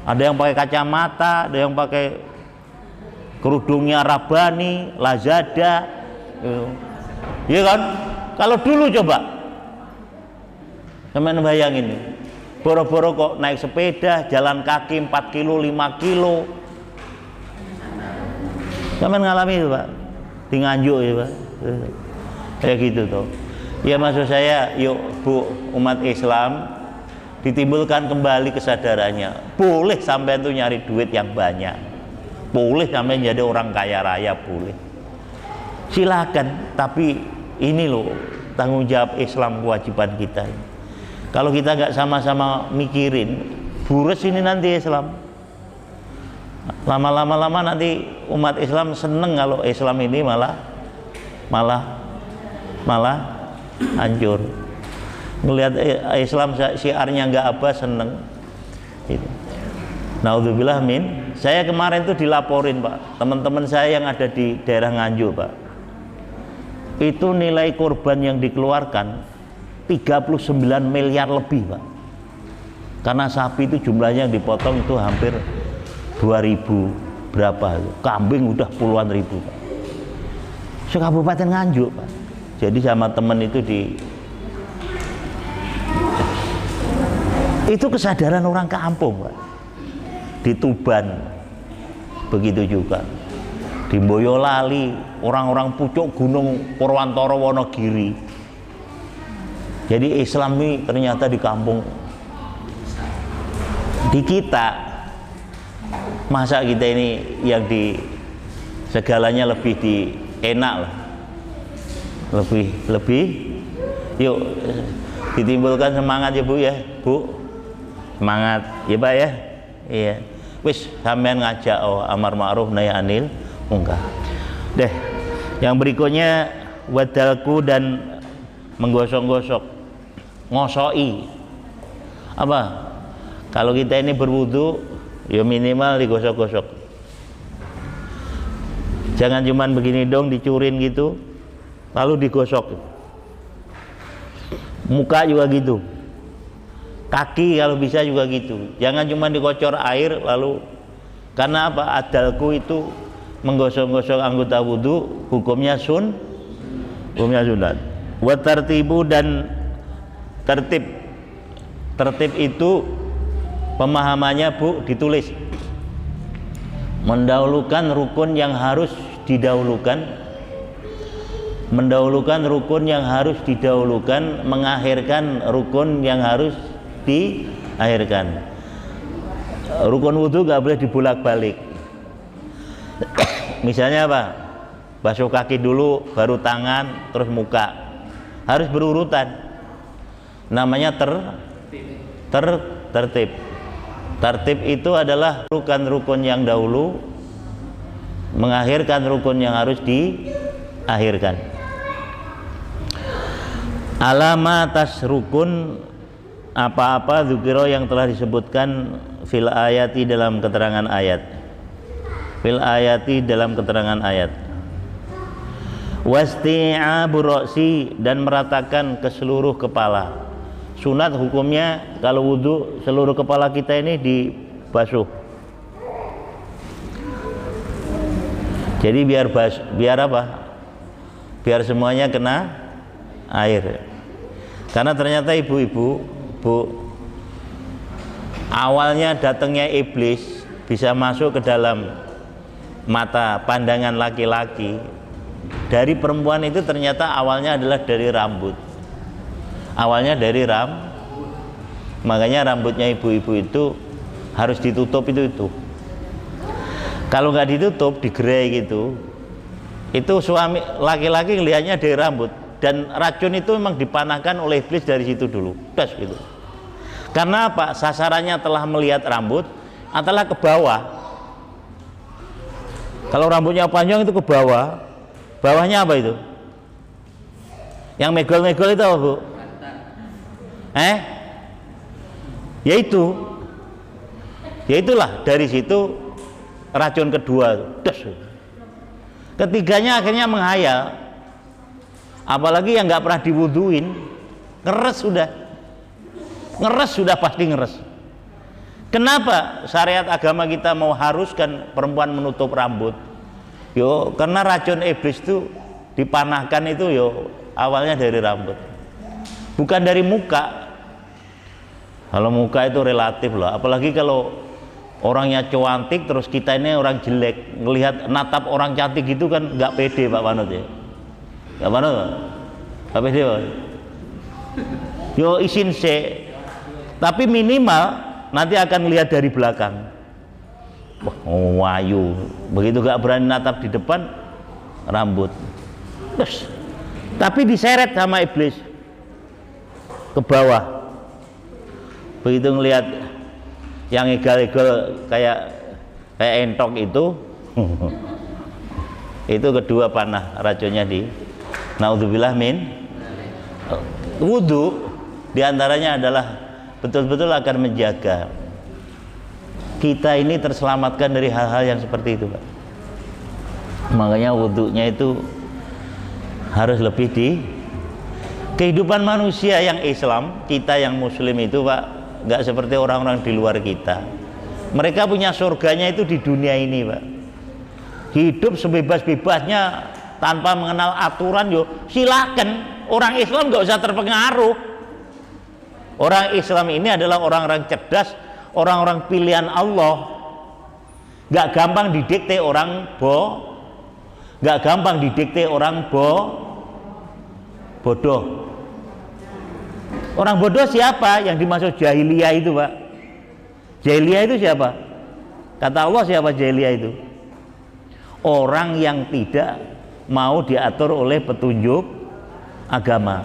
Ada yang pakai kacamata, ada yang pakai kerudungnya Rabbani, Lazada, iya kan? Kalau dulu coba, teman bayangin, boro-boro kok naik sepeda, jalan kaki 4 kilo, 5 kilo. Teman ngalami itu, Pak. di Nganjuk ya Pak. Kayak gitu tuh. Ya maksud saya, yuk Bu, umat Islam ditimbulkan kembali kesadarannya. Boleh sampai itu nyari duit yang banyak, boleh sampai jadi orang kaya raya, boleh, silakan. Tapi ini loh tanggung jawab Islam, kewajiban kita. Kalau kita nggak sama-sama mikirin, burus ini nanti Islam. Lama-lama nanti umat Islam seneng kalau Islam ini malah hancur. Ngelihat Islam syiarnya nggak apa, seneng. Gitu. Naudzubillah min. Saya kemarin tuh dilaporin Pak, teman-teman saya yang ada di daerah Nganjuk Pak, itu nilai korban yang dikeluarkan 39 miliar lebih Pak. Karena sapi itu jumlahnya yang dipotong itu hampir 2000 berapa, kambing udah puluhan ribu Pak. Sekabupaten Nganjuk Pak. Jadi sama temen itu itu kesadaran orang kampung Pak. Di Tuban begitu juga, di Boyolali, orang-orang pucuk gunung Purwantoro Wonogiri. Jadi Islam ini ternyata di kampung. Di kita, masa kita ini yang di segalanya lebih di enak lah, lebih yuk ditimbulkan semangat ya Bu ya, Bu, semangat ya Pak ya. Iya, wis sampean ngajak amar ma'ruf nahi anil munkar. Deh, yang berikutnya wadalku dan menggosok-gosok, ngosoi. Apa? Kalau kita ini berwudu, ya minimal digosok-gosok. Jangan cuman begini dong, dicurin gitu, lalu digosok. Muka juga gitu. Kaki kalau bisa juga gitu. Jangan cuma dikocor air lalu, karena apa? Adalku itu menggosok-gosok anggota wudu, hukumnya sunat. Wa tartibu dan tertib. Tertib itu pemahamannya Bu ditulis. Mendahulukan rukun yang harus didahulukan. Mendahulukan rukun yang harus didahulukan, mengakhirkan rukun yang harus diakhirkan. Rukun wudhu gak boleh dibolak-balik. Misalnya apa? Basuh kaki dulu, baru tangan, terus muka. Harus berurutan. Namanya tertib. Tertib itu adalah rukun yang dahulu, mengakhirkan rukun yang harus diakhirkan. Alama atas rukun apa-apa dzikra yang telah disebutkan fil ayati dalam keterangan ayat. Fil ayati dalam keterangan ayat. Wasti'abu ra'si dan meratakan ke seluruh kepala. Sunat hukumnya kalau wudu seluruh kepala kita ini dibasuh. Jadi biar apa? Biar semuanya kena air. Karena ternyata ibu-ibu, Bu, awalnya datangnya iblis bisa masuk ke dalam mata pandangan laki-laki dari perempuan itu ternyata awalnya adalah dari rambut. Awalnya dari makanya rambutnya ibu-ibu itu harus ditutup itu. Kalau nggak ditutup, digerai gitu, itu suami laki-laki ngelihatnya dari rambut. Dan racun itu memang dipanahkan oleh iblis dari situ dulu, das gitu. Karena apa? Sasarannya telah melihat rambut, adalah ke bawah. Kalau rambutnya panjang itu ke bawah, bawahnya apa itu? Yang megol-megol itu apa Bu? Yaitulah dari situ racun kedua, das. Ketiganya akhirnya menghayal. Apalagi yang nggak pernah diwuduin, ngeres sudah pasti ngeres. Kenapa syariat agama kita mau haruskan perempuan menutup rambut? Yo, karena racun iblis itu dipanahkan itu yo awalnya dari rambut, bukan dari muka. Kalau muka itu relatif loh, apalagi kalau orangnya cantik terus kita ini orang jelek, ngelihat natap orang cantik gitu kan nggak pede Pak Manut ya. Nggak Manut, nggak pede Pak. Yo isin se, tapi minimal nanti akan lihat dari belakang. Wah, wayu, begitu gak berani natap di depan, rambut. Terus, tapi diseret sama iblis ke bawah. Begitu ngelihat yang egal-egal kayak entok itu, itu kedua panah racunnya di. Naudzubillah min. Wudu diantaranya adalah betul-betul akan menjaga kita ini terselamatkan dari hal-hal yang seperti itu, Pak. Makanya wudunya itu harus lebih di kehidupan manusia yang Islam, kita yang Muslim itu, Pak, nggak seperti orang-orang di luar kita. Mereka punya surganya itu di dunia ini, Pak. Hidup sebebas-bebasnya tanpa mengenal aturan, yo silakan. Orang Islam nggak usah terpengaruh. Orang Islam ini adalah orang-orang cerdas, orang-orang pilihan Allah. Nggak gampang didikte orang nggak gampang didikte orang bodoh. Orang bodoh siapa? Yang dimaksud jahiliyah itu, Pak. Jahiliyah itu siapa? Kata Allah, siapa jahiliyah itu? Orang yang tidak mau diatur oleh petunjuk agama.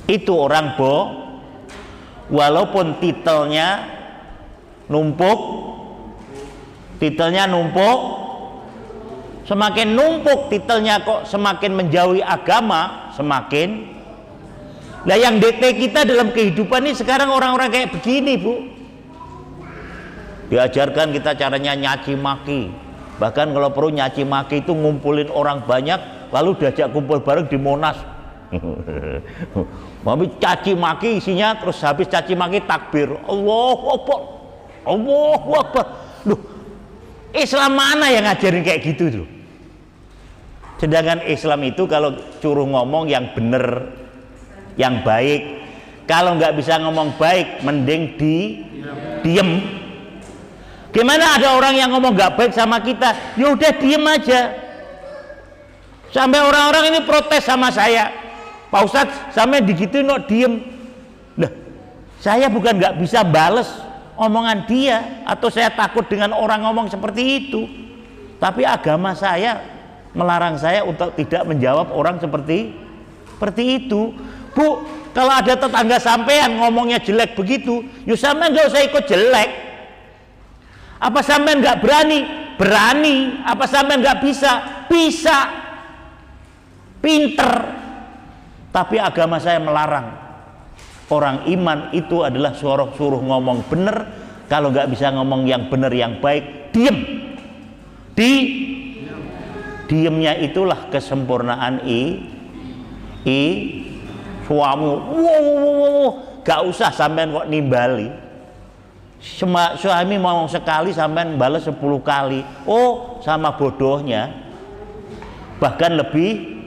Itu orang walaupun titelnya numpuk, semakin numpuk titelnya kok semakin menjauhi agama, semakin. Nah, yang dikte kita dalam kehidupan ini sekarang orang-orang kayak begini, Bu. Diajarkan kita caranya nyaci maki. Bahkan kalau perlu nyaci maki itu ngumpulin orang banyak, lalu diajak kumpul bareng di Monas. Mami caci maki isinya, terus habis caci maki takbir, Allahu Akbar, Allahu Akbar. Loh, Islam mana yang ngajarin kayak gitu loh? Sedangkan Islam itu kalau suruh ngomong yang bener, yang baik. Kalau nggak bisa ngomong baik, mending diem. Gimana ada orang yang ngomong nggak baik sama kita, ya udah diem aja. Sampai orang-orang ini protes sama saya, Pak Ustadz, sampai digituin kok diem. Nah, saya bukan nggak bisa bales omongan dia, atau saya takut dengan orang ngomong seperti itu, tapi agama saya melarang saya untuk tidak menjawab orang seperti itu. Bu, kalau ada tetangga sampean ngomongnya jelek begitu, yuk sampean nggak usah ikut jelek. Apa sampean nggak berani? Berani. Apa sampean nggak bisa? Bisa. Pinter. Tapi agama saya melarang. Orang iman itu adalah suruh ngomong bener. Kalau nggak bisa ngomong yang bener, yang baik, diem. Diemnya itulah kesempurnaan suami. Wow, gak usah sampean kok nimbali. Suami mau sekali sampean balas 10 kali. Oh, sama bodohnya. Bahkan lebih.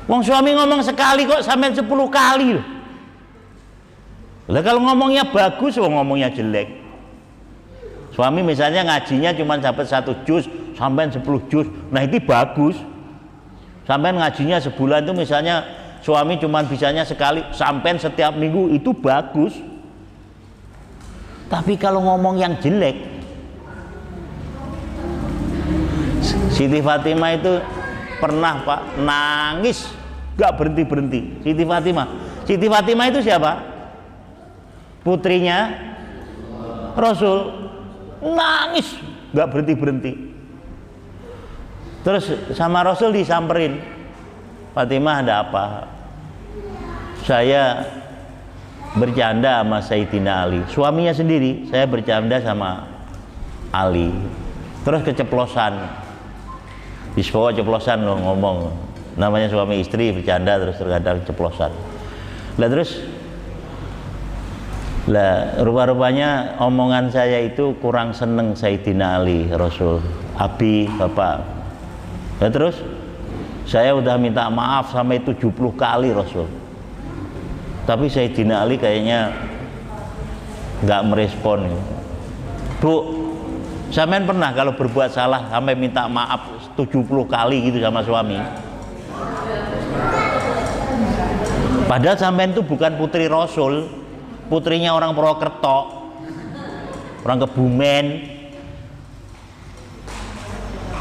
Wong suami ngomong sekali kok sampean 10 kali loh. Lah kalau ngomongnya bagus, ngomongnya jelek. Suami misalnya ngajinya cuma dapat 1 juz, sampean 10 juz. Nah, itu bagus. Sampean ngajinya sebulan itu misalnya suami cuma bisanya sekali, sampean setiap minggu, itu bagus. Tapi kalau ngomong yang jelek, Siti Fatimah itu pernah, Pak, nangis gak berhenti. Siti Fatimah itu siapa? Putrinya Rasul. Nangis gak berhenti. Terus sama Rasul disamperin, Fatimah ada apa? Saya bercanda sama Sayyidina Ali, suaminya sendiri. Saya bercanda sama Ali, terus keceplosan. Disbawa ceplosan loh ngomong, namanya suami istri bercanda terus terkadang ceplosan. Rupa-rupanya omongan saya itu kurang seneng Sayyidina Ali, Rasul, Abi, Bapak. Nah, terus saya udah minta maaf sampai 70 kali Rasul. Tapi Sayyidina Ali kayaknya nggak merespon. Bu, sampean pernah kalau berbuat salah sampai minta maaf 70 kali gitu sama suami? Padahal sampean itu bukan putri Rasul, putrinya orang Purwokerto, orang Kebumen.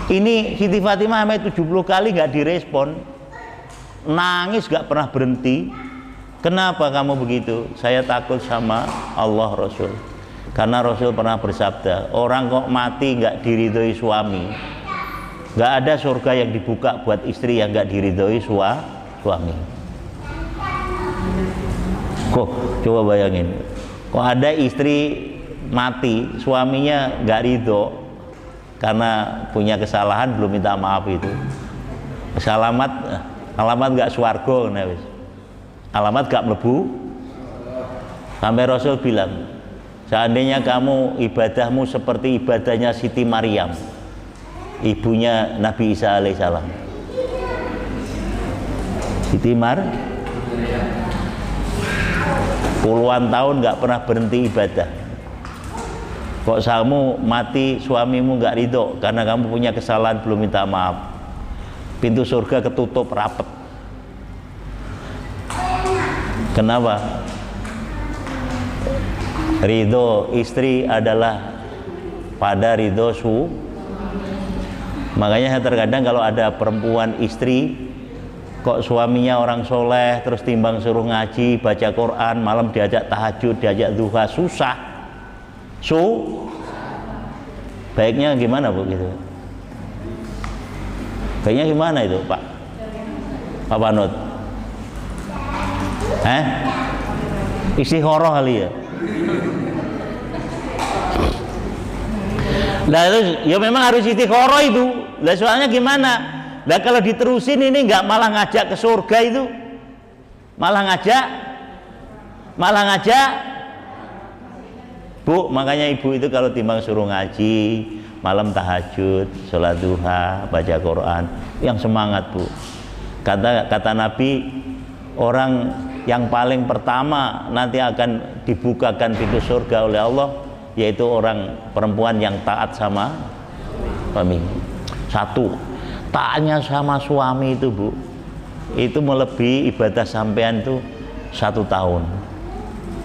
Ini Siti Fatimah sampai 70 kali nggak direspon, nangis nggak pernah berhenti. Kenapa kamu begitu? Saya takut sama Allah, Rasul. Karena Rasul pernah bersabda, orang kok mati nggak diridhoi suami, nggak ada surga yang dibuka buat istri yang nggak diridhoi suami. Kok coba bayangin, kok ada istri mati suaminya nggak ridho karena punya kesalahan belum minta maaf, itu alamat nggak swargo, alamat gak mlebu. Sampai Rasul bilang, seandainya kamu ibadahmu seperti ibadahnya Siti Maryam, ibunya Nabi Isa alaihissalam. Siti puluhan tahun gak pernah berhenti ibadah. Kok kamu mati suamimu gak ridho karena kamu punya kesalahan belum minta maaf, pintu surga ketutup rapet. Kenapa? Ridho istri adalah pada ridho Makanya saya terkadang kalau ada perempuan istri kok suaminya orang soleh, terus timbang suruh ngaji, baca Quran, malam diajak tahajud, diajak duha, susah. Baiknya gimana Bu gitu? Baiknya gimana itu Pak Panut? Istikharah kali ya. Nah itu ya memang harus istikharah itu. Lah soalnya gimana? Lah kalau diterusin ini nggak malah ngajak ke surga itu, malah ngajak. Bu, makanya ibu itu kalau timbang suruh ngaji, malam tahajud, sholat duha, baca Quran, yang semangat Bu. Kata Nabi, orang yang paling pertama nanti akan dibukakan pintu surga oleh Allah yaitu orang perempuan yang taat sama suami. Satu, taatnya sama suami itu Bu, itu melebihi ibadah sampean itu 1 tahun.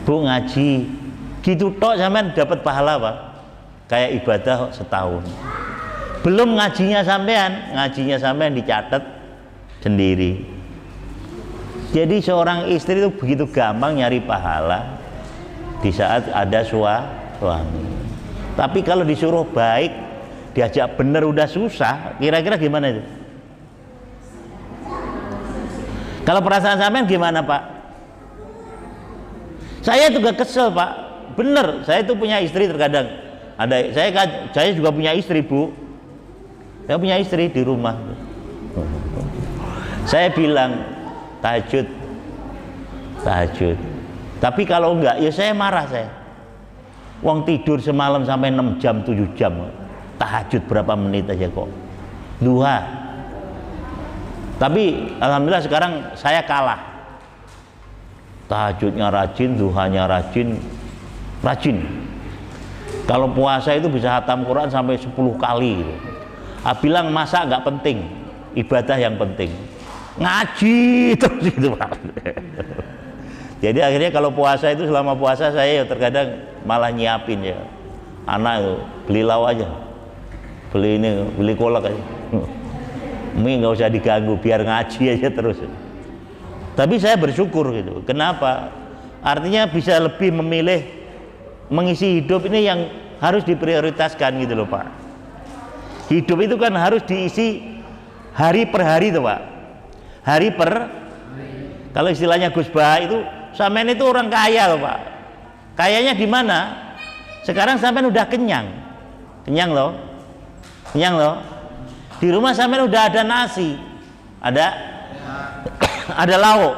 Bu, ngaji gitu tok sampean dapat pahala Pak, kayak ibadah setahun. Belum ngajinya sampean dicatat sendiri. Jadi seorang istri itu begitu gampang nyari pahala di saat ada suami. Tapi kalau disuruh baik, diajak bener udah susah, kira-kira gimana itu? Kalau perasaan sampean gimana Pak? Saya juga kesel Pak, bener. Saya itu punya istri terkadang. Saya juga punya istri Bu. Saya punya istri di rumah. Saya bilang tahajud. Tapi kalau enggak, ya saya marah saya. Wong tidur semalam sampai 6 jam, 7 jam. Tahajud berapa menit aja kok. Duha. Tapi alhamdulillah sekarang saya kalah. Tahajudnya rajin, duhanya rajin. Kalau puasa itu bisa khatam Quran sampai 10 kali gitu. Bilang masa enggak penting, ibadah yang penting. Ngaji terus gitu Pak. Jadi akhirnya kalau puasa itu, selama puasa saya ya terkadang malah nyiapin ya, anak itu beli lauk aja, beli kolak aja, mie nggak usah diganggu, biar ngaji aja terus. Tapi saya bersyukur gitu. Kenapa? Artinya bisa lebih memilih mengisi hidup ini yang harus diprioritaskan gitu loh Pak. Hidup itu kan harus diisi hari per hari tuh Pak. Kalau istilahnya Gus Bah itu, sampean itu orang kaya loh Pak. Kayanya di mana? Sekarang sampean udah kenyang loh. Di rumah sampean udah ada nasi, ada lauk.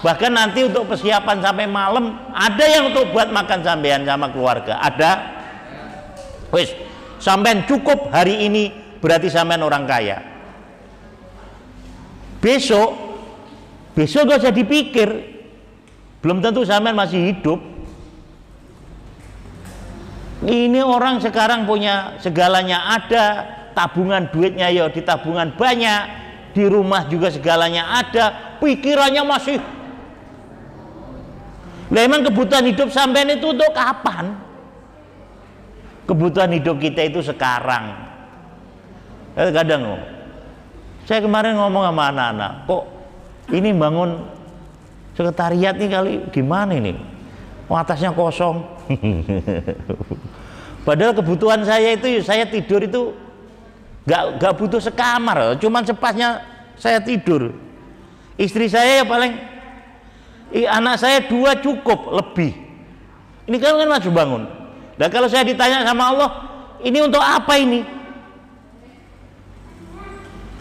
Bahkan nanti untuk persiapan sampai malam ada yang untuk buat makan sampean sama keluarga. Ada. Wis, sampean cukup hari ini berarti sampean orang kaya. Besok gak usah dipikir, belum tentu sampean masih hidup. Ini orang sekarang punya segalanya ada, tabungan duitnya ya di tabungan banyak, di rumah juga segalanya ada, pikirannya masih. Lah emang kebutuhan hidup sampean itu untuk kapan? Kebutuhan hidup kita itu sekarang. Kadang saya kemarin ngomong sama anak-anak, kok ini bangun sekretariat nih kali gimana ini? Atasnya kosong. Padahal kebutuhan saya itu, saya tidur itu gak butuh sekamar, cuman sepasnya saya tidur. Istri saya ya paling, anak saya 2 cukup lebih. Ini kan masih bangun. Dan kalau saya ditanya sama Allah, ini untuk apa ini?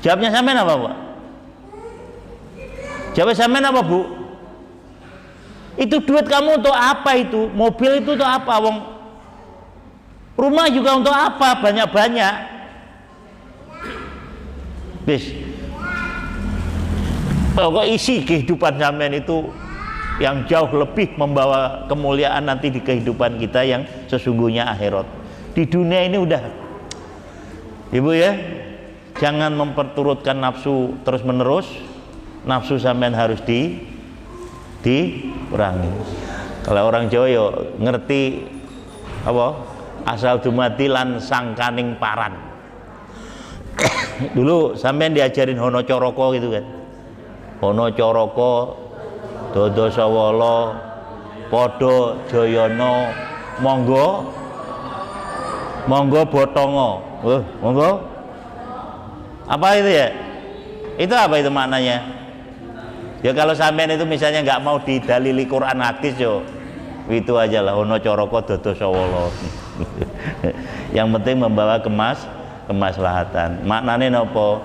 Jawabnya sampean apa, Pak? Jawab sampean apa, Bu? Itu duit kamu untuk apa itu? Mobil itu untuk apa? Wong rumah juga untuk apa? Banyak-banyak. Bis. Pokok isi kehidupan sampean itu yang jauh lebih membawa kemuliaan nanti di kehidupan kita yang sesungguhnya akhirat. Di dunia ini udah, Ibu ya, jangan memperturutkan nafsu terus menerus. Nafsu sampean harus dikurangi. Kalau orang Jawa yo ngerti apa? Asal dumadi lan sangkaning paran. Dulu sampean diajarin Hono Coroko gitu kan. Hono Coroko, Dodo Sawala, Padha Jayana, monggo botongo. Monggo. Apa itu ya? Itu apa itu maknanya? Ya kalau sampean itu misalnya nggak mau didalili Quran hadis yo, itu aja lah, Hono Coroko Dodo Sawala. Yang penting membawa kemaslahatan. Maknanya nopo?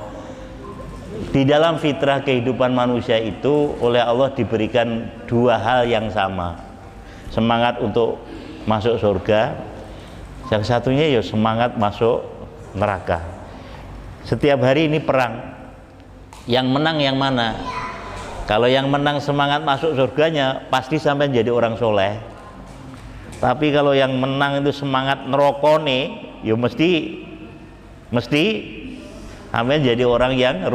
Di dalam fitrah kehidupan manusia itu oleh Allah diberikan 2 hal yang sama. Semangat untuk masuk surga, yang satunya ya semangat masuk neraka. Setiap hari ini perang. Yang menang yang mana? Kalau yang menang semangat masuk surganya, pasti sampai jadi orang soleh. Tapi kalau yang menang itu semangat nerokone, ya mesti sampai jadi orang yang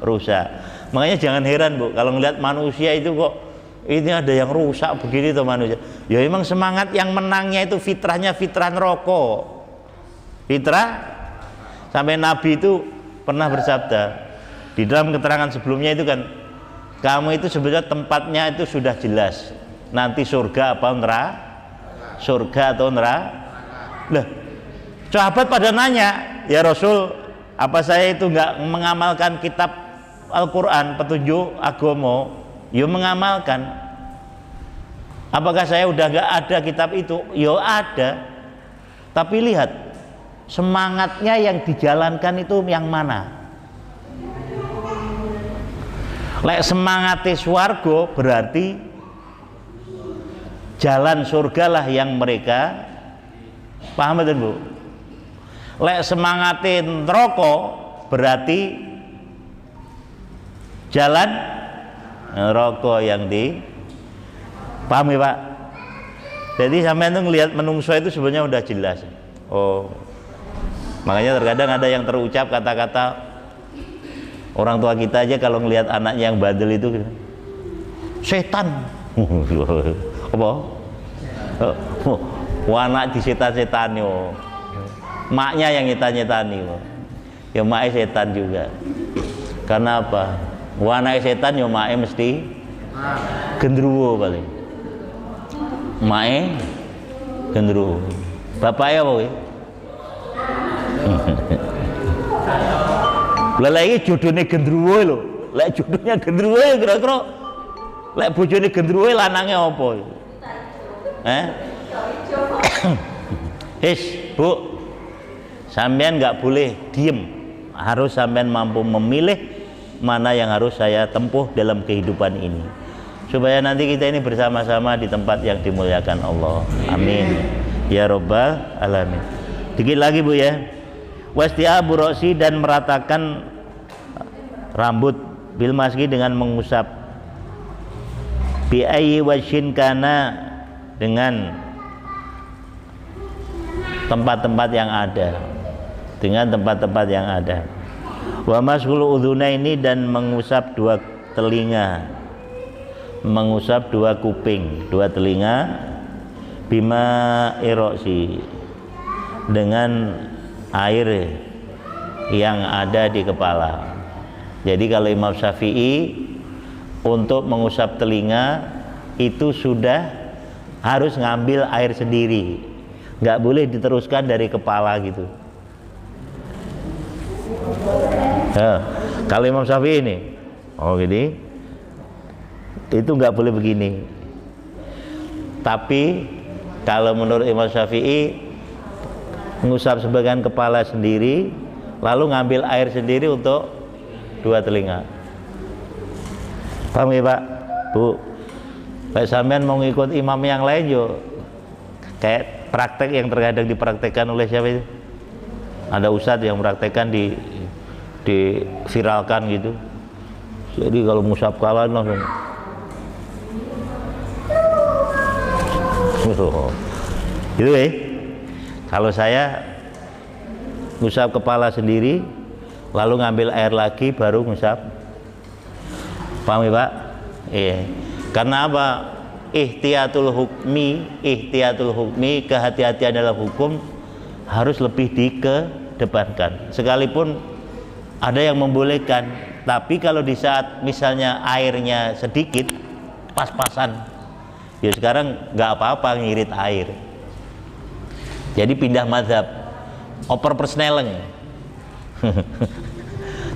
rusak. Makanya jangan heran, Bu, kalau ngeliat manusia itu kok ini ada yang rusak begini tuh manusia. Ya emang semangat yang menangnya itu fitrahnya fitrah neraka. Fitrah, sampai Nabi itu pernah bersabda di dalam keterangan sebelumnya itu kan, kamu itu sebenarnya tempatnya itu sudah jelas, nanti surga apa neraka, surga atau neraka. Lah, sahabat pada nanya, ya Rasul, apa saya itu nggak mengamalkan kitab Al-Quran, petunjuk agama? Ya mengamalkan. Apakah saya udah nggak ada kitab itu? Ya ada. Tapi lihat semangatnya yang dijalankan itu yang mana? Lek semangate swarga berarti jalan surgalah yang mereka paham betul, Bu? Lek semangate neraka berarti jalan neraka yang di paham ya, Pak? Jadi sampai itu ngelihat menungso itu sebenarnya udah jelas. Oh, makanya terkadang ada yang terucap kata-kata orang tua kita aja kalau ngelihat anaknya yang bandel itu setan. Apa? Anak di setan-setan yo. Maknya yang nyetan-nyetani. Ya maknya setan juga. Karena apa? Anak setan yo maknya mesti gendruwo paling. Maknya gendruwo. Bapaknya apa kuwi? Lah iki jodone gendruwo lho. Lek jodohnya gendruwo kira-kira lek bojone gendruwo lanange apa? Bu, sampean nggak boleh diem, harus sampean mampu memilih mana yang harus saya tempuh dalam kehidupan ini, supaya nanti kita ini bersama-sama di tempat yang dimuliakan Allah. Amin ya robbal alamin. Dikit lagi, Bu ya. Wastiabu roksi, dan meratakan rambut, bil maski dengan mengusap, bi ayyi wasyin kana, dengan tempat-tempat yang ada, dengan tempat-tempat yang ada. Wa masghul udhunaini, dan mengusap dua telinga, mengusap dua kuping, dua telinga, bima iroksi, dengan air yang ada di kepala. Jadi kalau Imam Syafi'i untuk mengusap telinga itu sudah harus ngambil air sendiri, nggak boleh diteruskan dari kepala gitu. Nah, kalau Imam Syafi'i ini, oh gini, itu nggak boleh begini. Tapi kalau menurut Imam Syafi'i, mengusap sebagian kepala sendiri, lalu ngambil air sendiri untuk dua telinga. Paham ya Pak? Bu, Pak sampean mau ngikut imam yang lain yo, kayak praktek yang terkadang dipraktekkan oleh siapa itu? Ada ustadz yang mempraktekkan di viralkan gitu. Jadi kalau ngusap kepala langsung gitu ya. Kalau saya ngusap kepala sendiri, lalu ngambil air lagi baru ngusap. Paham ya Pak? Iya. Karena apa? Ihtiyatul hukmi, kehati-hatian dalam hukum harus lebih dikedepankan. Sekalipun ada yang membolehkan, tapi kalau di saat misalnya airnya sedikit, pas-pasan, ya sekarang nggak apa-apa ngirit air. Jadi pindah mazhab, oper persneleng.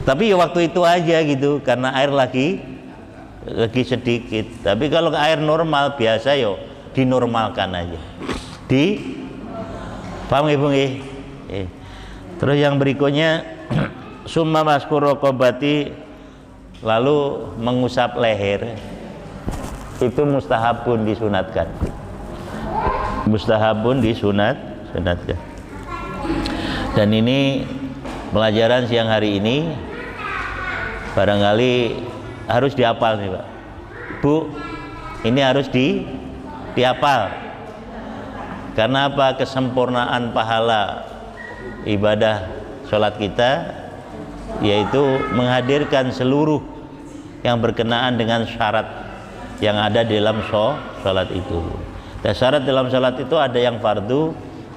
Tapi ya waktu itu aja gitu, karena air lagi sedikit. Tapi kalau air normal biasa yo dinormalkan aja. Paham Ibu nggih? Terus yang berikutnya summa maskur raqabati, lalu mengusap leher. Itu mustahabun, disunatkan. Mustahabun disunatkan. Dan ini pelajaran siang hari ini barangkali harus dihafal nih Pak. Bu, ini harus dihafal. Karena apa? Kesempurnaan pahala ibadah sholat kita yaitu menghadirkan seluruh yang berkenaan dengan syarat yang ada di dalam sholat itu. Dan syarat dalam sholat itu ada yang fardu,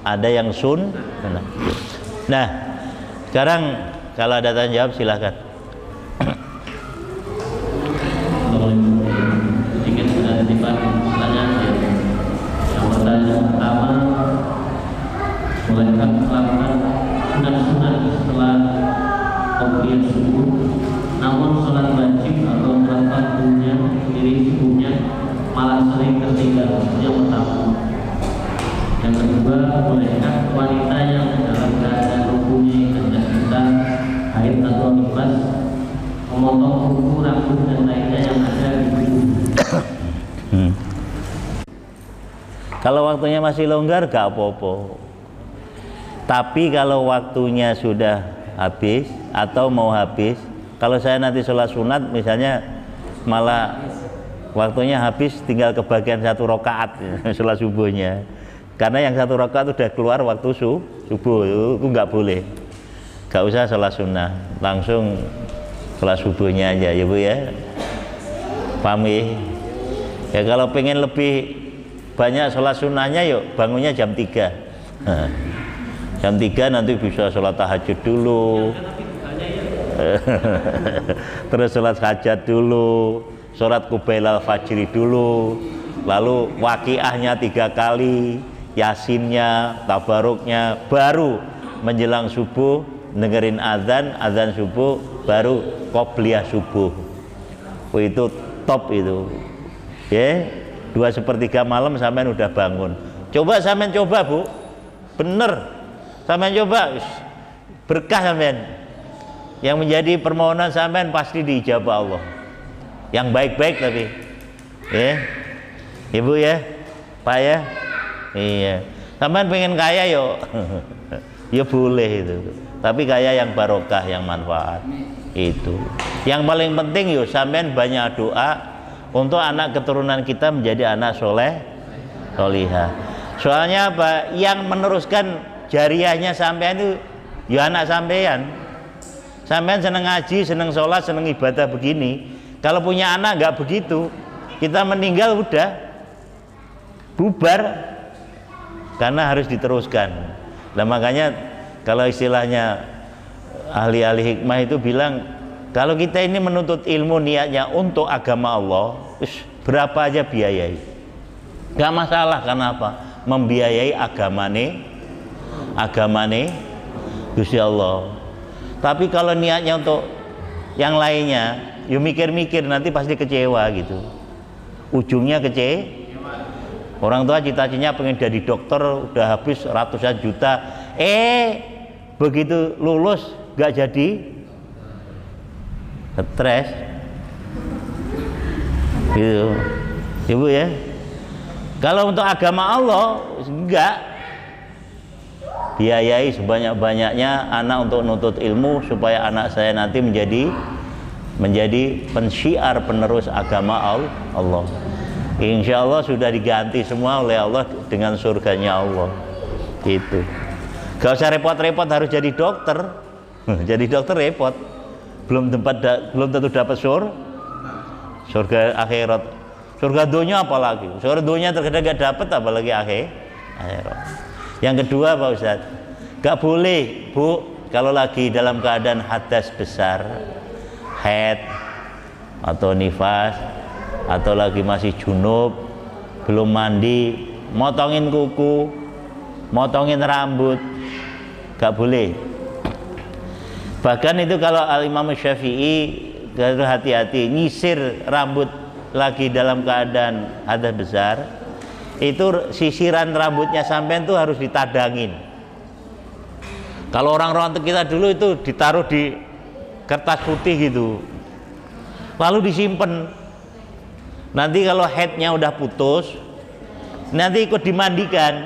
ada yang sunnah. Nah, sekarang kalau ada tanya jawab silahkan. Sedikit pertanyaan ya. Yang pertanyaan pertama, bolehkah melakukan sunat-sunat setelah qobliyah subuh, namun sholat wajib atau sholat fardunya diri subuhnya malah sering tertinggal? Yang pertama. Yang kedua, bolehkah wanita yang dalam keadaan mempunyai kecantikan, haid atau nifas memotong kuku, rambut dan lainnya yang ada di tubuh? Kalau waktunya masih longgar gak apa-apa. Tapi kalau waktunya sudah habis atau mau habis, kalau saya nanti sholat sunat misalnya malah waktunya habis tinggal kebagian 1 rakaat sholat subuhnya, karena yang 1 rakaat udah keluar waktu subuh, itu nggak boleh. Gak usah sholat sunnah, langsung sholat subuhnya aja ya Bu ya. Paham ya? Ya kalau pengen lebih banyak sholat sunnahnya yuk bangunnya jam 3. Jam 3 nanti bisa sholat tahajud dulu. Terus sholat hajat dulu, sholat kubailal fajri dulu, lalu waqiahnya 3 kali, yasinnya, tabaruknya, baru menjelang subuh dengerin azan subuh, baru qobliyah subuh. Oh, itu top itu ya. 2/3 malam sampean udah bangun. Coba sampean coba Bu, bener sampean coba, berkah sampean. Yang menjadi permohonan sampean pasti diijabah Allah. Yang baik-baik tapi ya Ibu ya, Pak ya. Iya, sampean pengen kaya yo ya boleh itu, tapi kaya yang barokah, yang manfaat. Itu yang paling penting yo, sampean banyak doa untuk anak keturunan kita menjadi anak soleh solihah. Soalnya apa? Yang meneruskan jariahnya sampean itu ya anak sampean. Sampean seneng ngaji, seneng sholat, seneng ibadah begini. Kalau punya anak nggak begitu, kita meninggal udah bubar, karena harus diteruskan. Nah makanya kalau istilahnya ahli-ahli hikmah itu bilang, kalau kita ini menuntut ilmu niatnya untuk agama Allah, berapa aja biayai, nggak masalah. Kenapa? Membiayai agamane Gusti Allah. Tapi kalau niatnya untuk yang lainnya, you mikir-mikir nanti pasti kecewa gitu. Ujungnya orang tua cita-citanya pengen jadi dokter, udah habis ratusan juta, begitu lulus gak jadi, stres gitu Ibu ya. Kalau untuk agama Allah enggak, biayai sebanyak-banyaknya anak untuk nuntut ilmu supaya anak saya nanti menjadi pensyiar penerus agama Allah. Insya Allah sudah diganti semua oleh Allah dengan surganya Allah. Gitu. Gak usah repot-repot harus jadi dokter. Jadi dokter repot. Belum tentu dapat surga akhirat. Surga dunia apalagi. Surga dunia terkadang gak dapat, apalagi akhirat. Yang kedua Pak Ustadz, gak boleh Bu kalau lagi dalam keadaan hadas besar, haid atau nifas, atau lagi masih junub, belum mandi, motongin kuku, motongin rambut, gak boleh. Bahkan itu kalau Al-Imam Syafi'i harus hati-hati, nyisir rambut lagi dalam keadaan hadas besar, itu sisiran rambutnya sampean tuh harus ditadangin. Kalau orang-orang kita dulu itu ditaruh di kertas putih gitu, lalu disimpan. Nanti kalau headnya udah putus, nanti ikut dimandikan.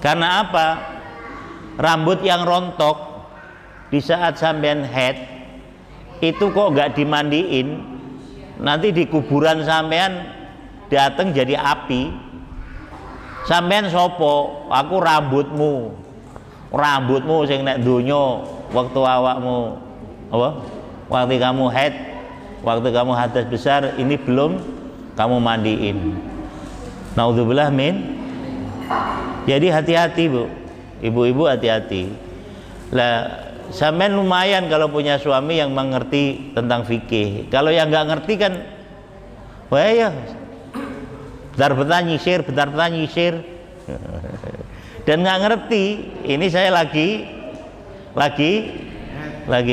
Karena apa? Rambut yang rontok di saat sampean head itu kok nggak dimandiin, nanti di kuburan sampean dateng jadi api. Sampean sopo? Aku rambutmu sing nek donya waktu awakmu apa? Waktu kamu head, waktu kamu hadas besar ini belum kamu mandiin. Naudzubillah min. Jadi hati-hati Bu, ibu-ibu hati-hati. Lah sampean lumayan kalau punya suami yang mengerti tentang fikih. Kalau yang nggak ngerti kan, wah ya bentar-bentar nyisir dan nggak ngerti. Ini saya lagi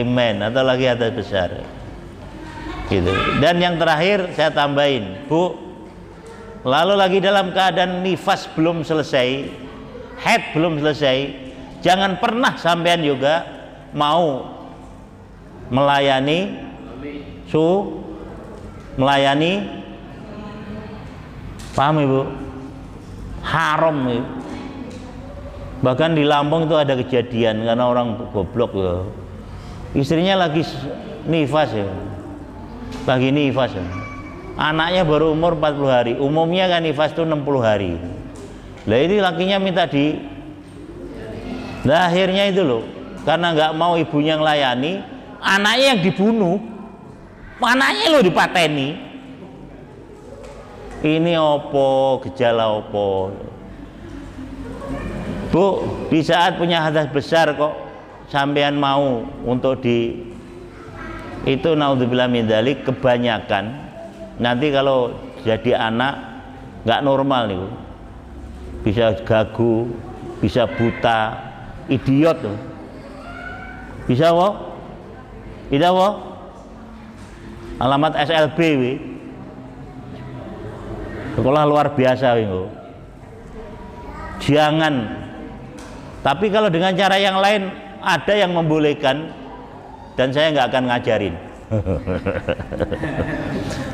men atau lagi hadas besar gitu. Dan yang terakhir saya tambahin Bu, lalu lagi dalam keadaan nifas belum selesai, haid belum selesai, jangan pernah sampean juga mau melayani paham Ibu? Haram ya. Bahkan di Lampung itu ada kejadian karena orang goblok ya. Istrinya lagi nifas ya. Lagi nifas ya. Anaknya baru umur 40 hari. Umumnya kan nifas itu 60 hari. Lah ini lakinya minta Nah akhirnya itu loh, karena nggak mau ibunya ngelayani, anaknya yang dibunuh. Anaknya loh dipateni. Ini opo, gejala opo Bu, di saat punya hadas besar kok sampean mau untuk itu naudzubillah min dzalik, kebanyakan nanti kalau jadi anak nggak normal nih Bu. Bisa gagu, bisa buta, idiot tuh. Bisa alamat SLB sekolah luar biasa Bu. Jangan. Tapi kalau dengan cara yang lain ada yang membolehkan, dan saya nggak akan ngajarin.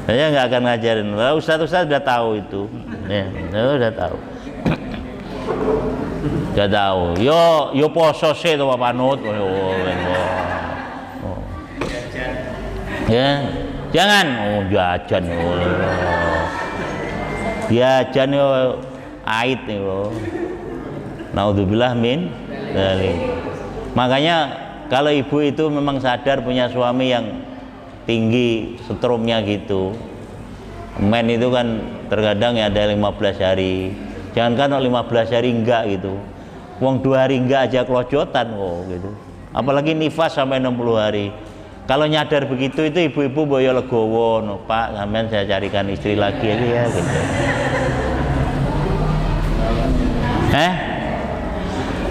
Saya nggak akan ngajarin. Ustadz udah tahu itu, ya, udah tahu. Udah tahu. Yo poso sih tuh panut. Ya, jangan. Jajan. Jajan yo ait nih Naudzubillah min dzalik. Makanya kalau ibu itu memang sadar punya suami yang tinggi setrumnya gitu, men itu kan terkadang ya ada 15 hari, jangankan 15 hari enggak gitu, wong 2 hari enggak aja kelojotan kok gitu, apalagi nifas sampai 60 hari. Kalau nyadar begitu itu ibu-ibu boyo legowo, no, Pak sampean saya carikan istri lagi aja ya gitu.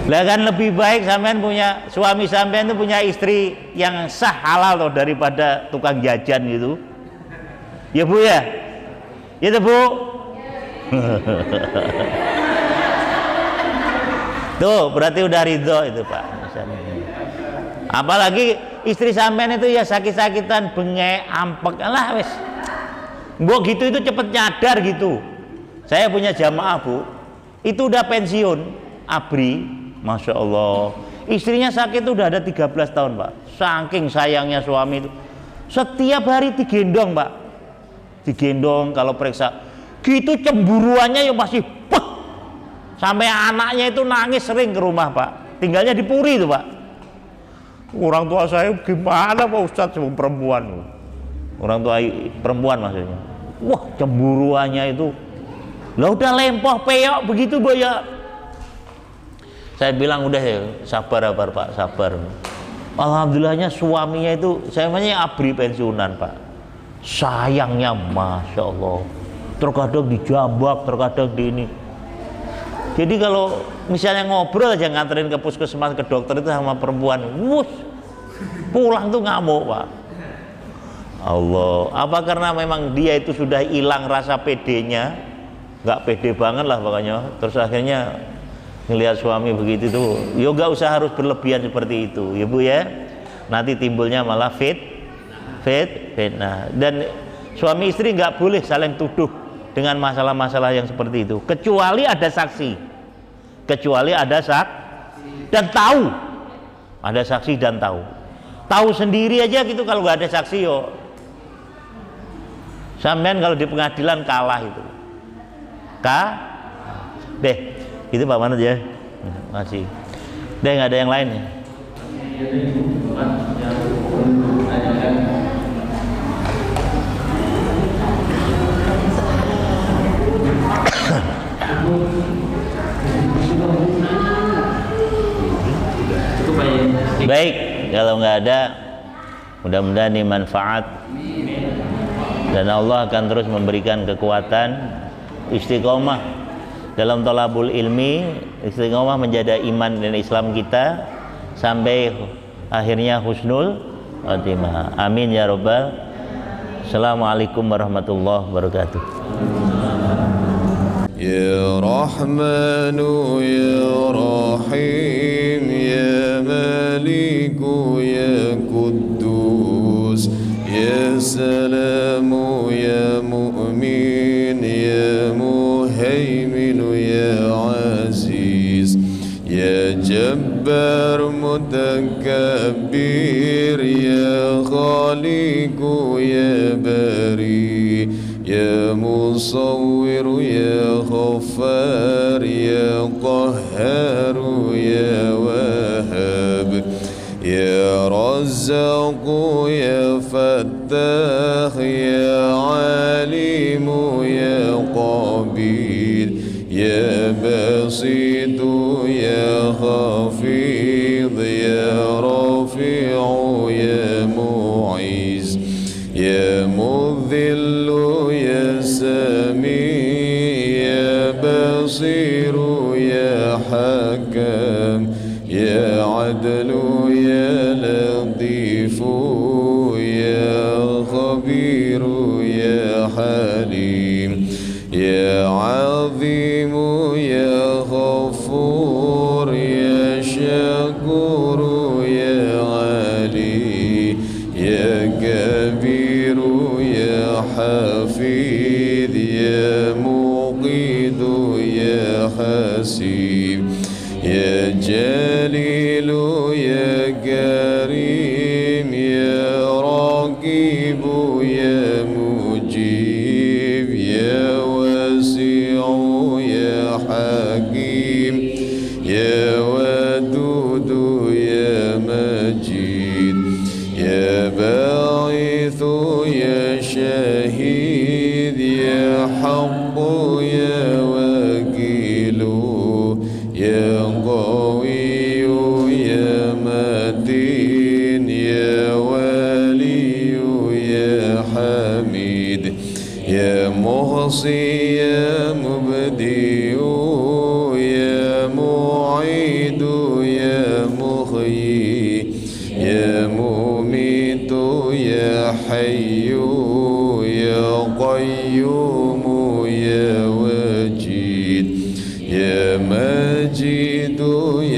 Lah kan lebih baik sampean punya suami, sampean itu punya istri yang sah halal loh daripada tukang jajan gitu. Ya Bu ya? Itu Bu. Tuh berarti udah ridho itu Pak. Apalagi istri sampean itu ya sakit-sakitan, bengek, ampek lah wes. Mbok gitu itu cepet nyadar gitu. Saya punya jamaah Bu, itu udah pensiun, ABRI. Masya Allah, istrinya sakit itu udah ada 13 tahun Pak. Saking sayangnya suami itu, setiap hari digendong Pak, digendong kalau periksa gitu, cemburuannya ya masih sampai anaknya itu nangis sering ke rumah Pak, tinggalnya di Puri itu Pak. Orang tua saya gimana Pak Ustadz, semua perempuan, orang tua perempuan maksudnya, wah cemburuannya itu lah udah lempoh peyok begitu Bu ya. Saya bilang udah ya sabar Pak, sabar. Alhamdulillahnya suaminya itu, saya namanya ABRI pensiunan Pak, sayangnya Masya Allah, terkadang dijambak, terkadang di ini. Jadi kalau misalnya ngobrol aja nganterin ke puskesmas, ke dokter itu sama perempuan, wuss, pulang tuh ngamuk Pak. Allah, apa karena memang dia itu sudah hilang rasa pedenya, nggak pede banget lah pokoknya, terus akhirnya ngelihat suami begitu tuh, yo gak usah harus berlebihan seperti itu ya Bu ya, nanti timbulnya malah fitnah. Dan suami istri nggak boleh saling tuduh dengan masalah-masalah yang seperti itu, kecuali ada saksi, dan tahu, ada saksi dan tahu sendiri aja gitu. Kalau nggak ada saksi yo sampean kalau di pengadilan kalah itu deh. Itu Pak Manut ya, masih. Deh nggak ada yang lain ya. Baik, kalau nggak ada, mudah-mudahan ini manfaat dan Allah akan terus memberikan kekuatan istiqomah dalam thalabul ilmi, istiqomah menjaga iman dan Islam kita sampai akhirnya husnul khatimah. Amin ya rabbal. Assalamualaikum warahmatullahi wabarakatuh. Ya Rahmanu ya Rahim ya Maliku ya Quddus ya Salamu ya Mu'min ya Muhaimin ya Aziz ya Jabbar Mutakabbir ya Khaliqu ya Bari ya Musawwir ya Ghaffar ya Qahhar ya Wahhab ya Razzaq ya Fattah ya Alim ya Qabir ya Basit ya Khafid ya Rafi'u ya Mu'iz ya Mudhill ya Sami ya Basir ya Hakam ya Adlu ya Latif ya Khabir ya Halim ya Azim ya Ghafur ya Shakur ya Ali ya Kabir ya Hafidh ya Muqid ya Hasib ya Jalil ya Karim ya Raqib ya Mujib ya Wasi'u ya Hakim ya حق يا وكيل يا قوي يا متين يا ولي يا حميد يا محصي يا مبدئ يا معيد يا محيي يا مميت يا حي يا قيوم يا وجيد يا مجيد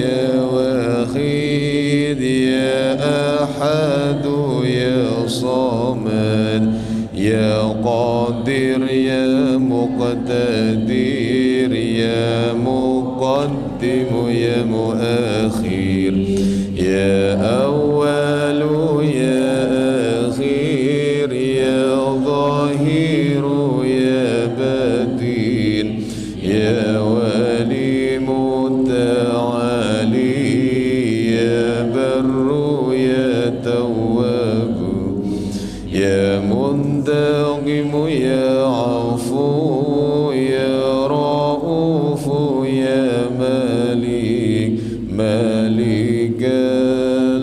يا وحيد يا أحد يا صمد يا قادر يا مقتدر يا مقدم يا مؤخر يا أول يا آخر يا ظاهر يا باطن يا ولي متعالي يا بر يا تواب يا منتقم يا عفو يا رؤوف يا مالك مالك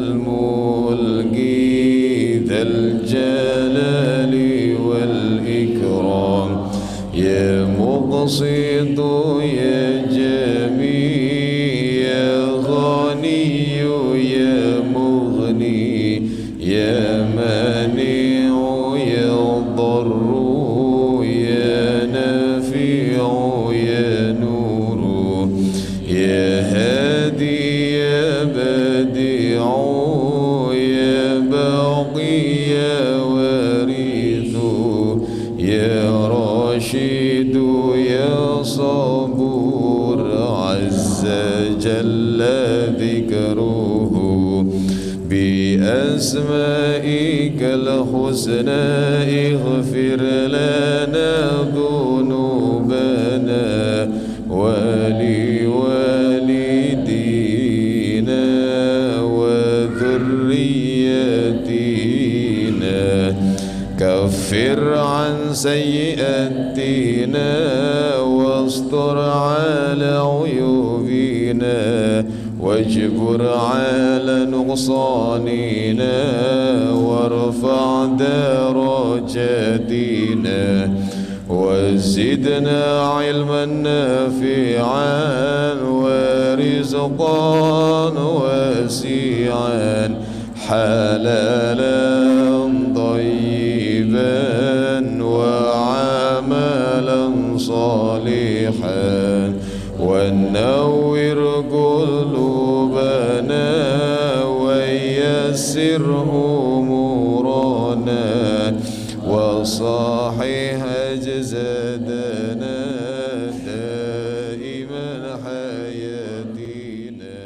الملك ذا الجلال والإكرام يا مقسط يا جميل يا غني يا مغني يا مانع يا ضر يا نافع يا نور يا هادي يا بديع يا باقي يا وارث يا راشد يا صبور عز جل ذكره بأسمائك الحسنى اغفر لنا ذنوبنا ولوالدينا وذريتنا كفر عن سيئاتنا واستر على عيوبنا واجبر على نقصاننا وارفع درجاتنا وزدنا علما نافعا ورزقا واسعا حلالا طيبا وعملا صالحا ونور قلوبنا ويسر أمورنا وصحح جسدنا دائما حياتنا.